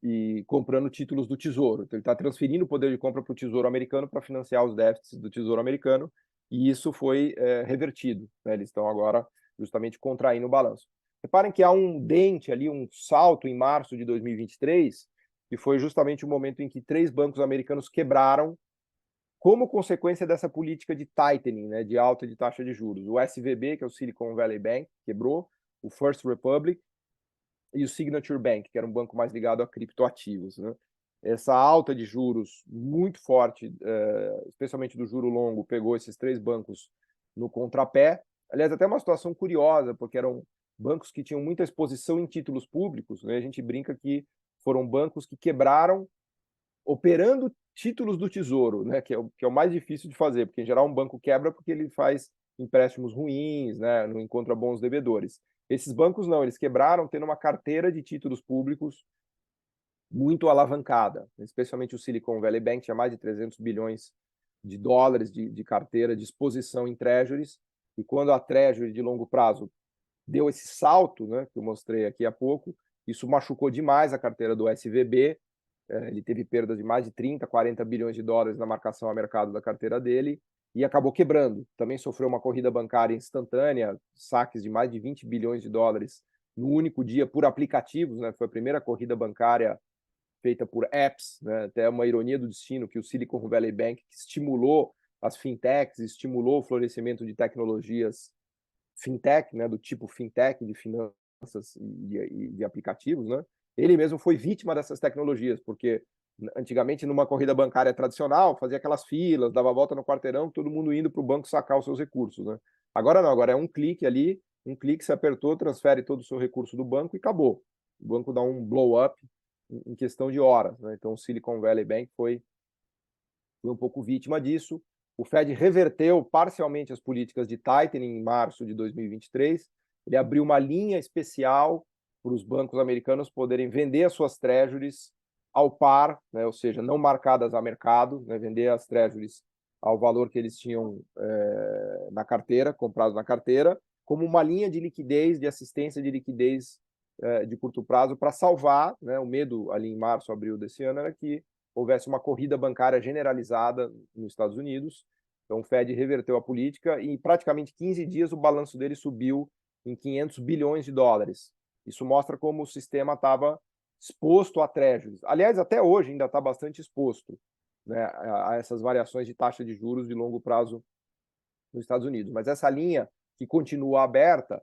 [SPEAKER 1] e comprando títulos do Tesouro. Então ele está transferindo o poder de compra para o Tesouro Americano para financiar os déficits do Tesouro Americano, e isso foi revertido, né? Eles estão agora justamente contraindo o balanço. Reparem que há um dente ali, um salto em março de 2023, que foi justamente o momento em que 3 bancos americanos quebraram como consequência dessa política de tightening, né, de alta de taxa de juros. O SVB, que é o Silicon Valley Bank, quebrou, o First Republic e o Signature Bank, que era um banco mais ligado a criptoativos, né? Essa alta de juros muito forte, especialmente do juro longo, pegou esses 3 bancos no contrapé. Aliás, até uma situação curiosa, porque eram bancos que tinham muita exposição em títulos públicos, né? A gente brinca que foram bancos que quebraram operando títulos do Tesouro, né? Que é o mais difícil de fazer, porque em geral um banco quebra porque ele faz empréstimos ruins, né? Não encontra bons devedores. Esses bancos não, eles quebraram tendo uma carteira de títulos públicos muito alavancada, especialmente o Silicon Valley Bank tinha mais de 300 bilhões de dólares de carteira de exposição em treasuries, e quando a treasury de longo prazo deu esse salto, né, que eu mostrei aqui há pouco, isso machucou demais a carteira do SVB, ele teve perdas de mais de 30, 40 bilhões de dólares na marcação a mercado da carteira dele, e acabou quebrando. Também sofreu uma corrida bancária instantânea, saques de mais de 20 bilhões de dólares no único dia por aplicativos, né? Foi a primeira corrida bancária feita por apps, né? Até uma ironia do destino que o Silicon Valley Bank, que estimulou as fintechs, estimulou o florescimento de tecnologias fintech, né? Do tipo fintech, de finanças e de aplicativos, né? Ele mesmo foi vítima dessas tecnologias, porque antigamente numa corrida bancária tradicional fazia aquelas filas, dava a volta no quarteirão, todo mundo indo para o banco sacar os seus recursos, né? Agora não, agora é um clique ali, um clique você apertou, transfere todo o seu recurso do banco e acabou. O banco dá um blow up em questão de horas, né? Então o Silicon Valley Bank foi um pouco vítima disso. O Fed reverteu parcialmente as políticas de tightening em março de 2023. Ele abriu uma linha especial para os bancos americanos poderem vender as suas treasuries ao par, né? Ou seja, não marcadas a mercado, né? Vender as treasuries ao valor que eles tinham na carteira, comprados na carteira, como uma linha de liquidez, de assistência de liquidez de curto prazo para salvar, né? O medo ali em março, abril desse ano era que houvesse uma corrida bancária generalizada nos Estados Unidos. Então, o Fed reverteu a política e, em praticamente 15 dias, o balanço dele subiu em 500 bilhões de dólares. Isso mostra como o sistema estava exposto a treasuries. Aliás, até hoje ainda está bastante exposto, né, a essas variações de taxa de juros de longo prazo nos Estados Unidos. Mas essa linha que continua aberta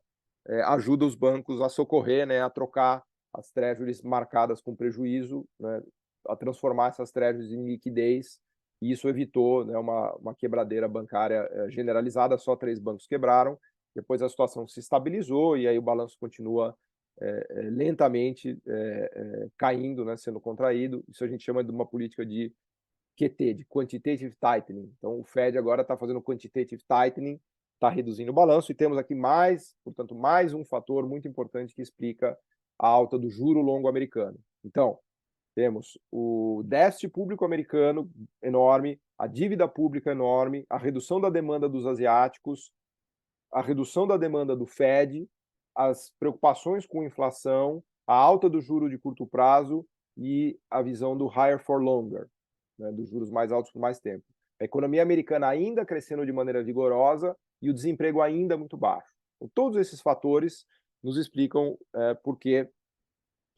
[SPEAKER 1] ajuda os bancos a socorrer, né, a trocar as treasuries marcadas com prejuízo, né, a transformar essas treasuries em liquidez, e isso evitou, né, uma quebradeira bancária generalizada. Só 3 bancos quebraram, depois a situação se estabilizou e aí o balanço continua lentamente caindo, né, sendo contraído. Isso a gente chama de uma política de QT, de Quantitative Tightening. Então o Fed agora está fazendo Quantitative Tightening está reduzindo o balanço, e temos aqui portanto, mais um fator muito importante que explica a alta do juro longo americano. Então, temos o déficit público americano enorme, a dívida pública enorme, a redução da demanda dos asiáticos, a redução da demanda do Fed, as preocupações com inflação, a alta do juro de curto prazo e a visão do higher for longer, né, dos juros mais altos por mais tempo. A economia americana ainda crescendo de maneira vigorosa e o desemprego ainda muito baixo. Então, todos esses fatores nos explicam por que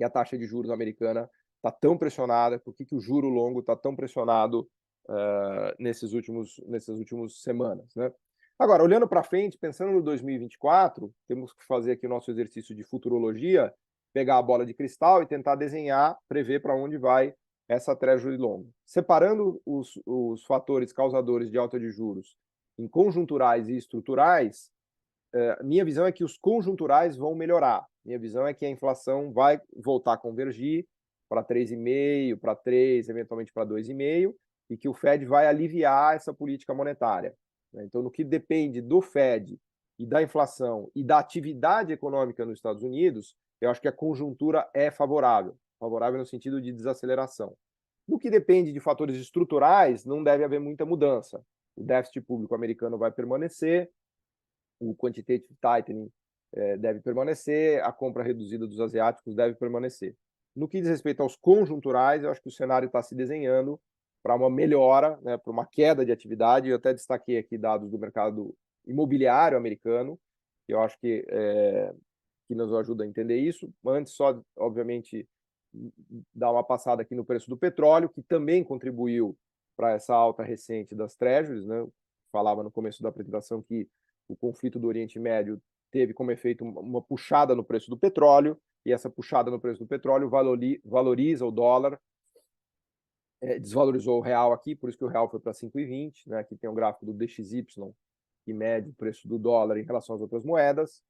[SPEAKER 1] a taxa de juros americana está tão pressionada, por que o juro longo está tão pressionado nessas últimas semanas, né? Agora, olhando para frente, pensando no 2024, temos que fazer aqui o nosso exercício de futurologia, pegar a bola de cristal e tentar desenhar, prever para onde vai essa Treasury longa. Separando os fatores causadores de alta de juros em conjunturais e estruturais, minha visão é que os conjunturais vão melhorar. Minha visão é que a inflação vai voltar a convergir para 3,5, para 3, eventualmente para 2,5, e que o Fed vai aliviar essa política monetária. Então, no que depende do Fed e da inflação e da atividade econômica nos Estados Unidos, eu acho que a conjuntura é favorável no sentido de desaceleração. No que depende de fatores estruturais, não deve haver muita mudança. O déficit público americano vai permanecer, o quantitative tightening deve permanecer, a compra reduzida dos asiáticos deve permanecer. No que diz respeito aos conjunturais, eu acho que o cenário está se desenhando para uma melhora, né, para uma queda de atividade. Eu até destaquei aqui dados do mercado imobiliário americano, que eu acho que nos ajuda a entender isso. Antes, só, obviamente, dar uma passada aqui no preço do petróleo, que também contribuiu para essa alta recente das treasuries, né? Falava no começo da apresentação que o conflito do Oriente Médio teve como efeito uma puxada no preço do petróleo, e essa puxada no preço do petróleo valoriza o dólar, desvalorizou o real aqui, por isso que o real foi para 5,20, né? Aqui tem um gráfico do DXY, que mede o preço do dólar em relação às outras moedas.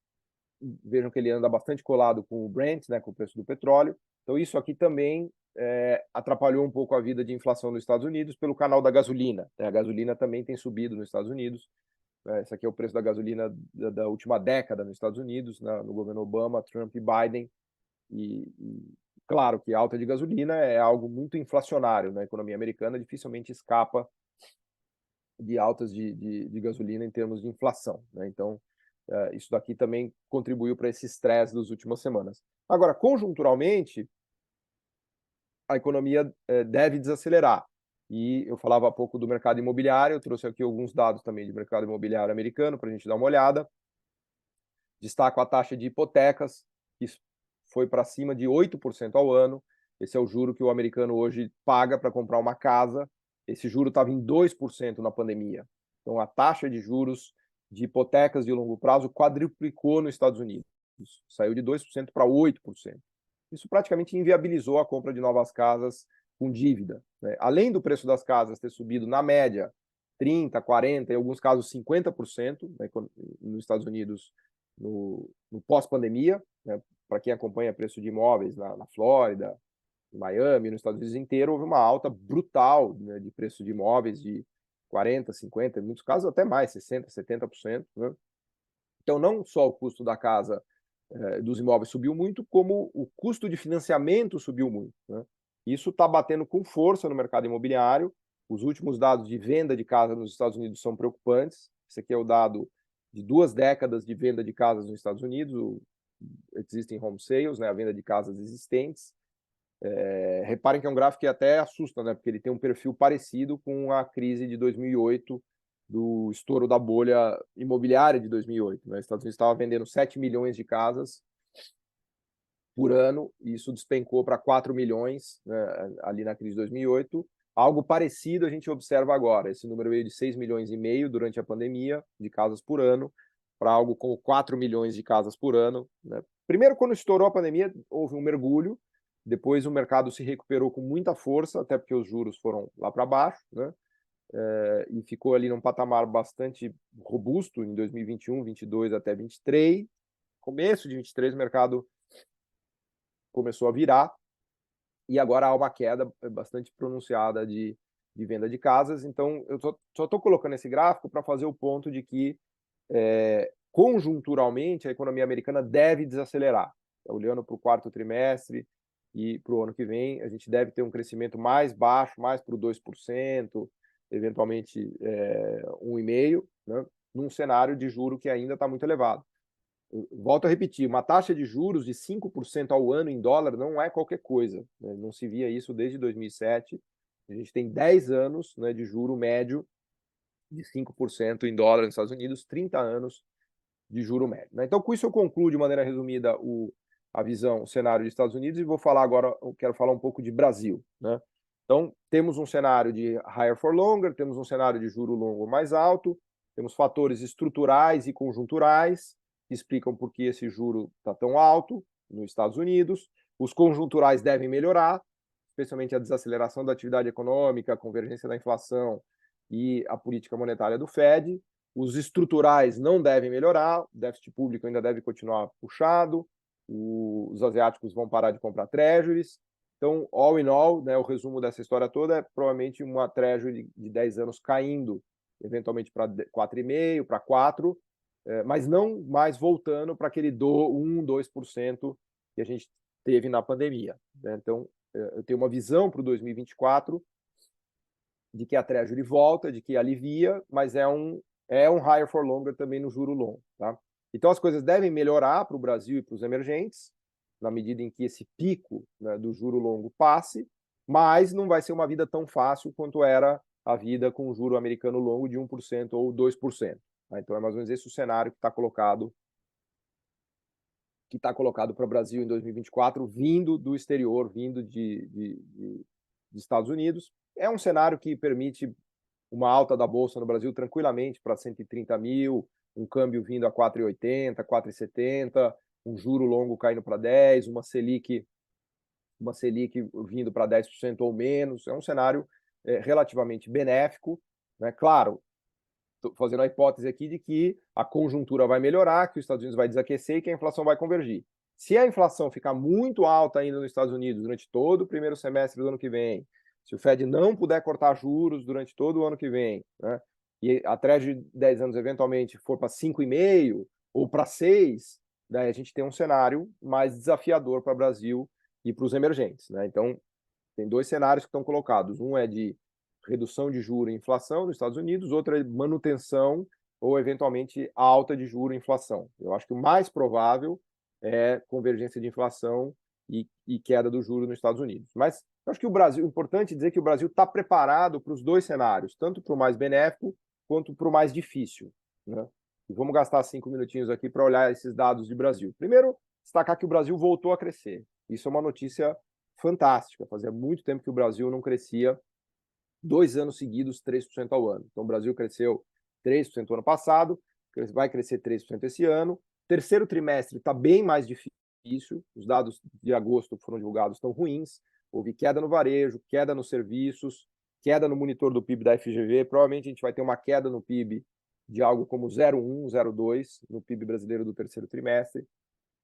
[SPEAKER 1] Vejam que ele anda bastante colado com o Brent, né, com o preço do petróleo. Então, isso aqui também atrapalhou um pouco a vida de inflação nos Estados Unidos pelo canal da gasolina. A gasolina também tem subido nos Estados Unidos. Esse aqui é o preço da gasolina da última década nos Estados Unidos, no governo Obama, Trump e Biden. E claro que a alta de gasolina é algo muito inflacionário na economia americana, dificilmente escapa de altas de gasolina em termos de inflação, né? Então, isso daqui também contribuiu para esse estresse das últimas semanas. Agora, conjunturalmente, a economia deve desacelerar. E eu falava há pouco do mercado imobiliário, eu trouxe aqui alguns dados também do mercado imobiliário americano para a gente dar uma olhada. Destaco a taxa de hipotecas, que foi para cima de 8% ao ano. Esse é o juro que o americano hoje paga para comprar uma casa. Esse juro estava em 2% na pandemia. Então, a taxa de juros de hipotecas de longo prazo quadruplicou nos Estados Unidos. Saiu de 2% para 8%. Isso praticamente inviabilizou a compra de novas casas com dívida, né? Além do preço das casas ter subido, na média, 30%, 40%, em alguns casos 50%, né, nos Estados Unidos, no pós-pandemia, né? Para quem acompanha preço de imóveis na Flórida, em Miami, nos Estados Unidos inteiro, houve uma alta brutal, né, de preço de imóveis de 40%, 50%, em muitos casos até mais, 60%, 70%. Né? Então, não só o custo da casa, dos imóveis subiu muito, como o custo de financiamento subiu muito. Né? Isso está batendo com força no mercado imobiliário. Os últimos dados de venda de casa nos Estados Unidos são preocupantes. Esse aqui é o dado de 2 décadas de venda de casas nos Estados Unidos, o Existing Home Sales, né, a venda de casas existentes. Reparem que é um gráfico que até assusta, né, porque ele tem um perfil parecido com a crise de 2008, do estouro da bolha imobiliária de 2008. Né? Os Estados Unidos estavam vendendo 7 milhões de casas por ano, e isso despencou para 4 milhões, né, ali na crise de 2008. Algo parecido a gente observa agora. Esse número veio de 6 milhões e meio durante a pandemia de casas por ano, para algo como 4 milhões de casas por ano. Né? Primeiro, quando estourou a pandemia, houve um mergulho. Depois o mercado se recuperou com muita força, até porque os juros foram lá para baixo, né? E ficou ali num patamar bastante robusto em 2021, 22 até 23. Começo de 23 o mercado começou a virar, e agora há uma queda bastante pronunciada de venda de casas. Então, eu só estou colocando esse gráfico para fazer o ponto de que conjunturalmente, a economia americana deve desacelerar. Olhando para o quarto trimestre e para o ano que vem, a gente deve ter um crescimento mais baixo, mais para o 2%, eventualmente 1,5%, né, num cenário de juro que ainda está muito elevado. Volto a repetir, uma taxa de juros de 5% ao ano em dólar não é qualquer coisa, né? Não se via isso desde 2007. A gente tem 10 anos, né, de juro médio de 5% em dólar nos Estados Unidos, 30 anos de juro médio, né? Então, com isso eu concluo de maneira resumida a visão, o cenário dos Estados Unidos, e vou falar agora, eu quero falar um pouco de Brasil, né? Então, temos um cenário de higher for longer, temos um cenário de juro longo mais alto, temos fatores estruturais e conjunturais que explicam por que esse juro está tão alto nos Estados Unidos. Os conjunturais devem melhorar, especialmente a desaceleração da atividade econômica, a convergência da inflação e a política monetária do Fed. Os estruturais não devem melhorar, o déficit público ainda deve continuar puxado, os asiáticos vão parar de comprar treasuries. Então, all in all, né, o resumo dessa história toda é provavelmente uma treasury de 10 anos caindo, eventualmente para 4,5%, para 4%, mas não mais voltando para aquele 1, 2% que a gente teve na pandemia, né? Então, eu tenho uma visão para o 2024 de que a Treasury volta, de que alivia, mas é um higher for longer também no juro longo. Tá? Então, as coisas devem melhorar para o Brasil e para os emergentes, na medida em que esse pico, né, do juro longo passe, mas não vai ser uma vida tão fácil quanto era a vida com o juro americano longo de 1% ou 2%. Tá? Então, é mais ou menos esse o cenário que está colocado para o Brasil em 2024, vindo do exterior, vindo de Estados Unidos. É um cenário que permite uma alta da Bolsa no Brasil tranquilamente para 130 mil, um câmbio vindo a 4,80, 4,70, um juro longo caindo para 10, uma Selic vindo para 10% ou menos. É um cenário relativamente benéfico, né? Claro, estou fazendo a hipótese aqui de que a conjuntura vai melhorar, que os Estados Unidos vai desaquecer e que a inflação vai convergir. Se a inflação ficar muito alta ainda nos Estados Unidos durante todo o primeiro semestre do ano que vem, se o Fed não puder cortar juros durante todo o ano que vem, né, e a Treasury de 10 anos eventualmente for para 5,5 ou para 6, daí a gente tem um cenário mais desafiador para o Brasil e para os emergentes, né? Então, tem dois cenários que estão colocados. Um é de redução de juro e inflação nos Estados Unidos, outro é manutenção ou, eventualmente, alta de juro e inflação. Eu acho que o mais provável é convergência de inflação e queda do juro nos Estados Unidos. Mas eu acho que o Brasil, é importante dizer que o Brasil está preparado para os dois cenários, tanto para o mais benéfico quanto para o mais difícil, né? E vamos gastar 5 minutinhos aqui para olhar esses dados de Brasil. Primeiro, destacar que o Brasil voltou a crescer. Isso é uma notícia fantástica. Fazia muito tempo que o Brasil não crescia 2 anos seguidos 3% ao ano. Então, o Brasil cresceu 3% no ano passado, vai crescer 3% esse ano. Terceiro trimestre está bem mais difícil. Os dados de agosto que foram divulgados estão ruins. Houve queda no varejo, queda nos serviços, queda no monitor do PIB da FGV. Provavelmente a gente vai ter uma queda no PIB de algo como 0,1, 0,2 no PIB brasileiro do terceiro trimestre.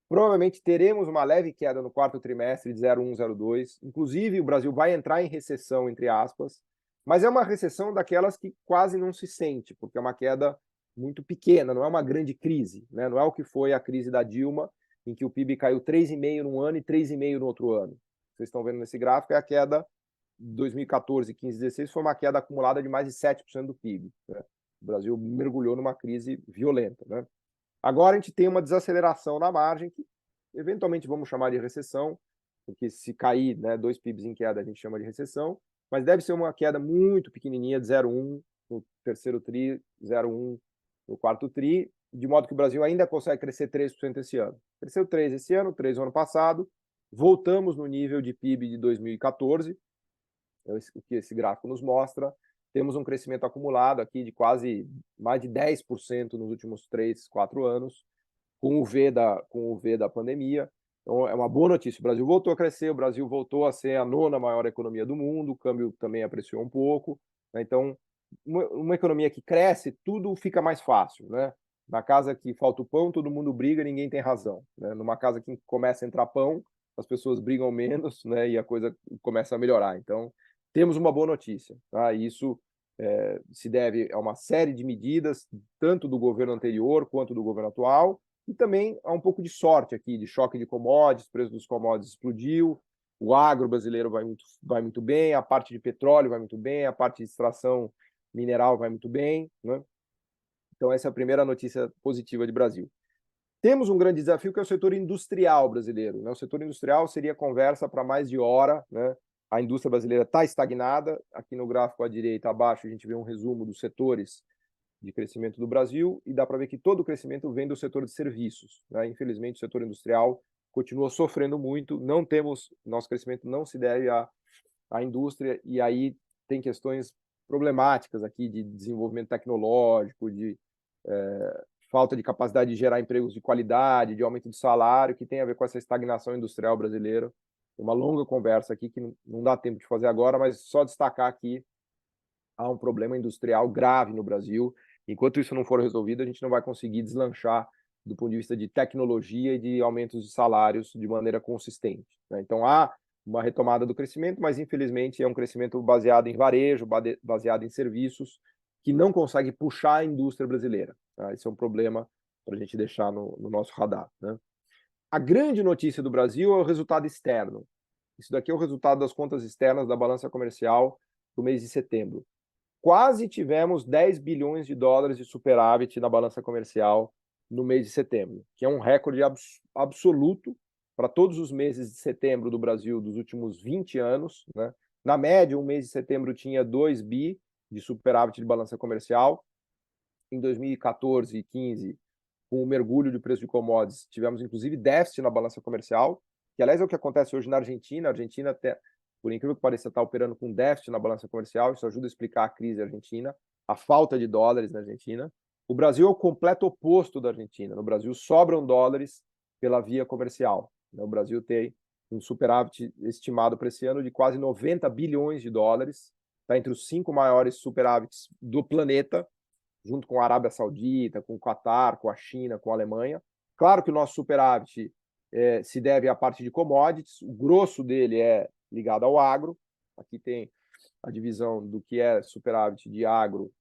[SPEAKER 1] Provavelmente teremos uma leve queda no quarto trimestre de 0,1, 0,2. Inclusive, o Brasil vai entrar em recessão, entre aspas, mas é uma recessão daquelas que quase não se sente, porque é uma queda muito pequena, não é uma grande crise, né? Não é o que foi a crise da Dilma, em que o PIB caiu 3,5% num ano e 3,5% no outro ano. Vocês estão vendo nesse gráfico, é a queda de 2014, 15, 16, foi uma queda acumulada de mais de 7% do PIB, né? O Brasil mergulhou numa crise violenta, né? Agora a gente tem uma desaceleração na margem, que eventualmente vamos chamar de recessão, porque se cair, né, 2 PIBs em queda, a gente chama de recessão, mas deve ser uma queda muito pequenininha, de 0,1 no terceiro TRI, 0,1 no quarto TRI, de modo que o Brasil ainda consegue crescer 3% esse ano. Cresceu 3% esse ano, 3% no ano passado, voltamos no nível de PIB de 2014, o que esse gráfico nos mostra. Temos um crescimento acumulado aqui de quase mais de 10% nos últimos 3, 4 anos, com o V da pandemia. Então, é uma boa notícia. O Brasil voltou a crescer, o Brasil voltou a ser a 9ª maior economia do mundo, o câmbio também apreciou um pouco, né? Então, uma economia que cresce, tudo fica mais fácil, né? Na casa que falta o pão, todo mundo briga, ninguém tem razão, né? Numa casa que começa a entrar pão, as pessoas brigam menos, né? E a coisa começa a melhorar. Então, temos uma boa notícia, tá? Isso se deve a uma série de medidas, tanto do governo anterior quanto do governo atual, e também a um pouco de sorte aqui, de choque de commodities, o preço dos commodities explodiu, o agro brasileiro vai muito bem, a parte de petróleo vai muito bem, a parte de extração mineral vai muito bem, né? Então essa é a primeira notícia positiva de Brasil. Temos um grande desafio que é o setor industrial brasileiro, né? O setor industrial seria conversa para mais de hora, né? A indústria brasileira está estagnada. Aqui no gráfico à direita, abaixo, a gente vê um resumo dos setores de crescimento do Brasil e dá para ver que todo o crescimento vem do setor de serviços, né? Infelizmente, o setor industrial continua sofrendo muito. Nosso crescimento não se deve à indústria e aí tem questões problemáticas aqui de desenvolvimento tecnológico, de falta de capacidade de gerar empregos de qualidade, de aumento de salário, que tem a ver com essa estagnação industrial brasileira. Uma longa conversa aqui que não dá tempo de fazer agora, mas só destacar aqui há um problema industrial grave no Brasil. Enquanto isso não for resolvido, a gente não vai conseguir deslanchar do ponto de vista de tecnologia e de aumentos de salários de maneira consistente, né? Então há uma retomada do crescimento, mas infelizmente é um crescimento baseado em varejo, baseado em serviços, que não consegue puxar a indústria brasileira, tá? Esse é um problema para a gente deixar no nosso radar, né? A grande notícia do Brasil é o resultado externo. Isso daqui é o resultado das contas externas da balança comercial do mês de setembro. Quase tivemos 10 bilhões de dólares de superávit na balança comercial no mês de setembro, que é um recorde absoluto para todos os meses de setembro do Brasil dos últimos 20 anos, né? Na média, um mês de setembro tinha 2 bi de superávit de balança comercial. Em 2014 e 15, com o mergulho de preço de commodities, tivemos inclusive déficit na balança comercial, que aliás é o que acontece hoje na Argentina. A Argentina, até, por incrível que pareça, está operando com déficit na balança comercial. Isso ajuda a explicar a crise argentina, a falta de dólares na Argentina. O Brasil é o completo oposto da Argentina. No Brasil sobram dólares pela via comercial. O Brasil tem um superávit estimado para esse ano de quase 90 bilhões de dólares, está entre os 5 maiores superávites do planeta, junto com a Arábia Saudita, com o Catar, com a China, com a Alemanha. Claro que o nosso superávit se deve à parte de commodities, o grosso dele é ligado ao agro. Aqui tem a divisão do que é superávit de agro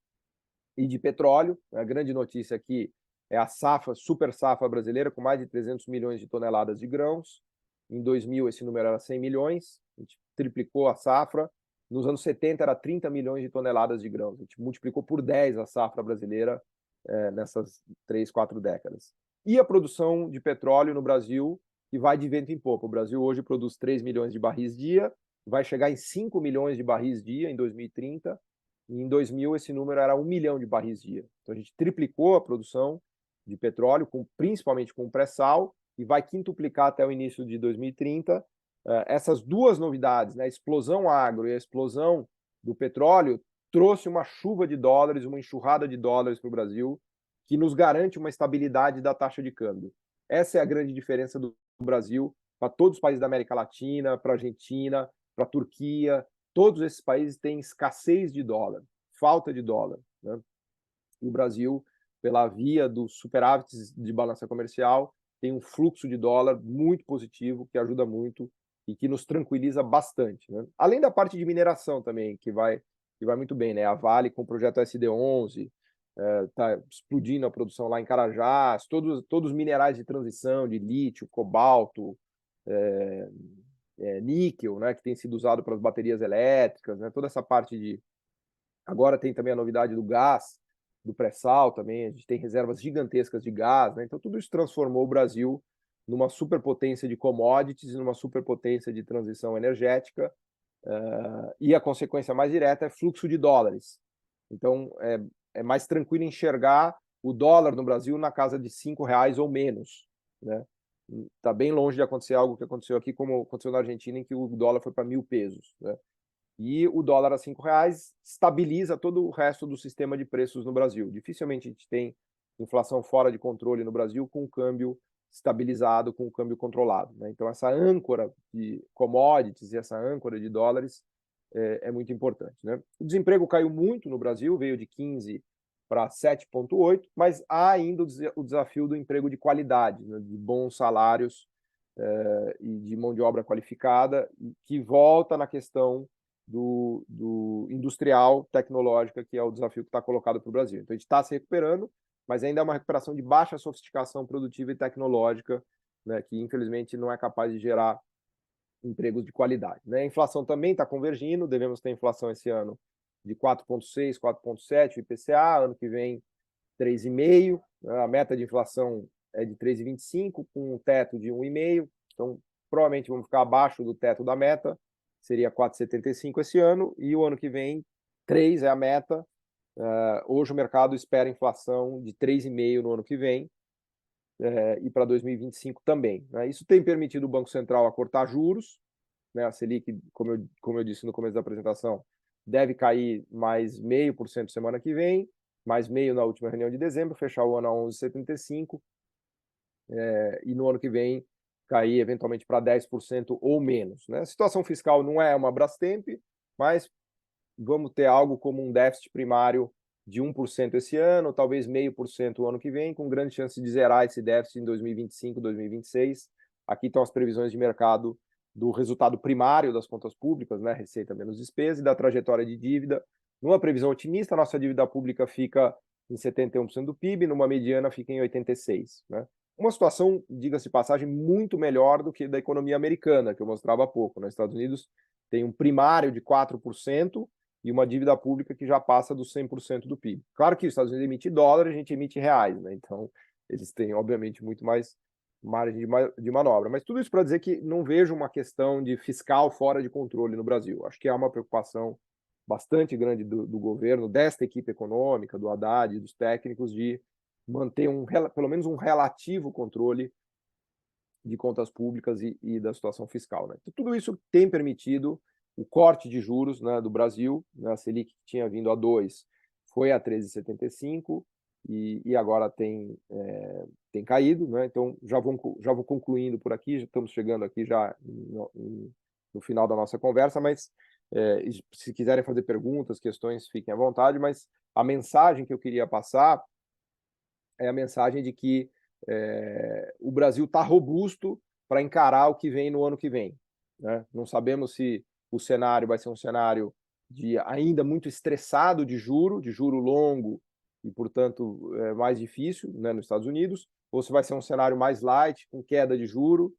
[SPEAKER 1] e de petróleo. A grande notícia aqui é a safra, super safra brasileira, com mais de 300 milhões de toneladas de grãos. Em 2000, esse número era 100 milhões, a gente triplicou a safra. Nos anos 70, era 30 milhões de toneladas de grãos. A gente multiplicou por 10 a safra brasileira nessas 3, 4 décadas. E a produção de petróleo no Brasil, que vai de vento em popa. O Brasil hoje produz 3 milhões de barris dia, vai chegar em 5 milhões de barris dia em 2030, e em 2000 esse número era 1 milhão de barris dia. Então a gente triplicou a produção de petróleo, principalmente com o pré-sal, e vai quintuplicar até o início de 2030. Essas duas novidades, né, a explosão agro e a explosão do petróleo, trouxe uma chuva de dólares, uma enxurrada de dólares para o Brasil, que nos garante uma estabilidade da taxa de câmbio. Essa é a grande diferença do Brasil para todos os países da América Latina, para a Argentina, para a Turquia. Todos esses países têm escassez de dólar, falta de dólar, né? E o Brasil, pela via dos superávites de balança comercial, tem um fluxo de dólar muito positivo, que ajuda muito e que nos tranquiliza bastante, né? Além da parte de mineração também, que vai muito bem, né? A Vale com o projeto SD11, está explodindo a produção lá em Carajás, todos os minerais de transição, de lítio, cobalto, níquel, né, que tem sido usado para as baterias elétricas, né? Toda essa parte de... Agora tem também a novidade do gás, do pré-sal também, a gente tem reservas gigantescas de gás, né? Então tudo isso transformou o Brasil numa superpotência de commodities e numa superpotência de transição energética, e a consequência mais direta é fluxo de dólares. Então é mais tranquilo enxergar o dólar no Brasil na casa de R$ 5 ou menos, né? Está bem longe de acontecer algo que aconteceu aqui, como aconteceu na Argentina, em que o dólar foi para 1.000 pesos, né? E o dólar a R$ 5 estabiliza todo o resto do sistema de preços no Brasil. Dificilmente a gente tem inflação fora de controle no Brasil com o câmbio estabilizado, com o câmbio controlado, né? Então essa âncora de commodities e essa âncora de dólares é muito importante, né? O desemprego caiu muito no Brasil, veio de 15 para 7,8, mas há ainda o desafio do emprego de qualidade, né, de bons salários e de mão de obra qualificada, que volta na questão do industrial, tecnológica, que é o desafio que está colocado para o Brasil. Então, a gente está se recuperando, mas ainda é uma recuperação de baixa sofisticação produtiva e tecnológica, né, que, infelizmente, não é capaz de gerar empregos de qualidade. Né? A inflação também está convergindo, devemos ter inflação esse ano de 4,6, 4,7, o IPCA, ano que vem 3,5, a meta de inflação é de 3,25, com um teto de 1,5, então provavelmente vamos ficar abaixo do teto da meta, seria 4,75 esse ano, e o ano que vem 3 é a meta. Hoje o mercado espera inflação de 3,5 no ano que vem, e para 2025 também. Né? Isso tem permitido o Banco Central a cortar juros, né? A Selic, como eu disse no começo da apresentação, deve cair mais 0,5% semana que vem, mais meio na última reunião de dezembro, fechar o ano a 11,75%, e no ano que vem cair eventualmente para 10% ou menos. Né? A situação fiscal não é uma Brastemp, mas vamos ter algo como um déficit primário de 1% esse ano, talvez 0,5% o ano que vem, com grande chance de zerar esse déficit em 2025, 2026. Aqui estão as previsões de mercado do resultado primário das contas públicas, né, receita menos despesa, e da trajetória de dívida. Numa previsão otimista, a nossa dívida pública fica em 71% do PIB, numa mediana fica em 86%. Né? Uma situação, diga-se de passagem, muito melhor do que da economia americana, que eu mostrava há pouco. Nos Estados Unidos tem um primário de 4%, e uma dívida pública que já passa dos 100% do PIB. Claro que os Estados Unidos emitem dólar, a gente emite reais, né? Então eles têm, obviamente, muito mais margem de manobra. Mas tudo isso para dizer que não vejo uma questão de fiscal fora de controle no Brasil. Acho que há uma preocupação bastante grande do governo, desta equipe econômica, do Haddad e dos técnicos, de manter pelo menos um relativo controle de contas públicas e da situação fiscal. Né? Então, tudo isso tem permitido o corte de juros, né, do Brasil, né, a Selic que tinha vindo a 2 foi a 13,75 e agora tem caído. Né? Então, já vou concluindo por aqui, já estamos chegando aqui já no final da nossa conversa, mas se quiserem fazer perguntas, questões, fiquem à vontade, mas a mensagem que eu queria passar é a mensagem de que o Brasil está robusto para encarar o que vem no ano que vem. Né? Não sabemos se o cenário vai ser um cenário ainda muito estressado de juro longo e, portanto, mais difícil, né, nos Estados Unidos, ou se vai ser um cenário mais light, com queda de juro,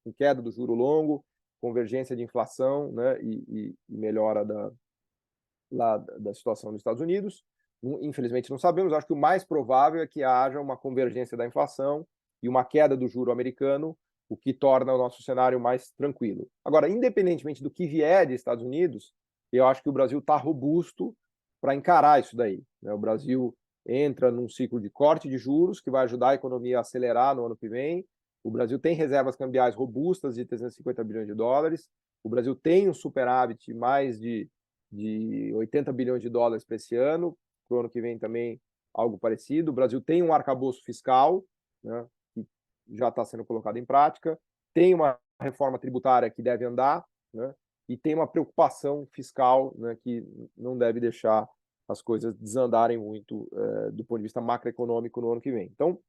[SPEAKER 1] com queda do juro longo, convergência de inflação, né, e melhora da situação nos Estados Unidos. Infelizmente não sabemos, acho que o mais provável é que haja uma convergência da inflação e uma queda do juro americano, o que torna o nosso cenário mais tranquilo. Agora, independentemente do que vier dos Estados Unidos, eu acho que o Brasil está robusto para encarar isso daí. Né? O Brasil entra num ciclo de corte de juros que vai ajudar a economia a acelerar no ano que vem. O Brasil tem reservas cambiais robustas de 350 bilhões de dólares. O Brasil tem um superávit mais de 80 bilhões de dólares para esse ano, para o ano que vem também algo parecido. O Brasil tem um arcabouço fiscal, né, que já está sendo colocado em prática, tem uma reforma tributária que deve andar, né, e tem uma preocupação fiscal, né, que não deve deixar as coisas desandarem muito do ponto de vista macroeconômico no ano que vem. Então,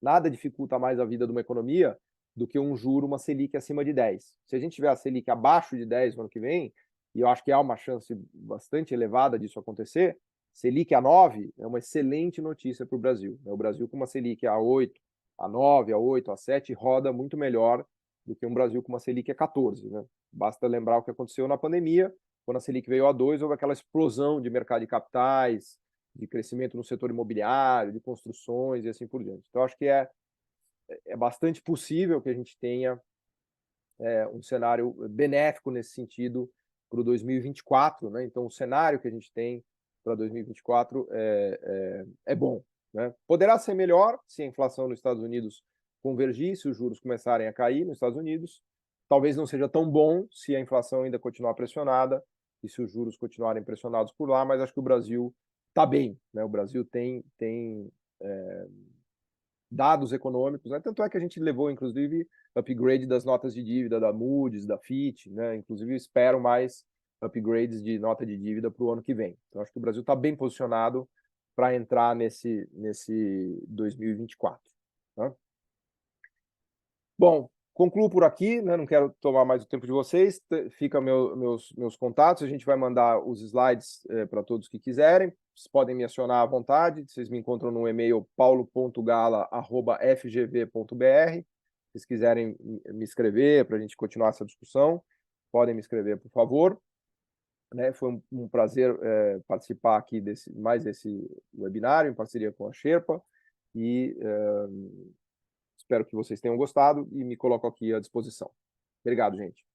[SPEAKER 1] nada dificulta mais a vida de uma economia do que um juro, uma Selic acima de 10. Se a gente tiver a Selic abaixo de 10 no ano que vem, e eu acho que há uma chance bastante elevada disso acontecer, Selic a 9 é uma excelente notícia para o Brasil. O Brasil com uma Selic a 8, a 9, a 8, a 7, roda muito melhor do que um Brasil com uma Selic a 14. Né? Basta lembrar o que aconteceu na pandemia, quando a Selic veio a 2, houve aquela explosão de mercado de capitais, de crescimento no setor imobiliário, de construções e assim por diante. Então, acho que é bastante possível que a gente tenha um cenário benéfico nesse sentido para o 2024. Né? Então, o cenário que a gente tem para 2024 é bom. Né? Poderá ser melhor se a inflação nos Estados Unidos convergir, se os juros começarem a cair nos Estados Unidos. Talvez não seja tão bom se a inflação ainda continuar pressionada e se os juros continuarem pressionados por lá, mas acho que o Brasil está bem. Né? O Brasil tem dados econômicos, né? Tanto é que a gente levou, inclusive, upgrade das notas de dívida da Moody's, da Fitch, né? Inclusive, espero mais upgrades de nota de dívida para o ano que vem. Então, acho que o Brasil está bem posicionado para entrar nesse 2024. Né? Bom, Concluo por aqui, né? Não quero tomar mais o tempo de vocês. Fica meus contatos. A gente vai mandar os slides para todos que quiserem. Vocês podem me acionar à vontade. Vocês me encontram no e-mail paulo.gala@fgv.br. Se vocês quiserem me escrever para a gente continuar essa discussão, podem me escrever, por favor. Né? Foi um prazer participar aqui mais desse webinário em parceria com a Sherpa. E espero que vocês tenham gostado e me coloco aqui à disposição. Obrigado, gente.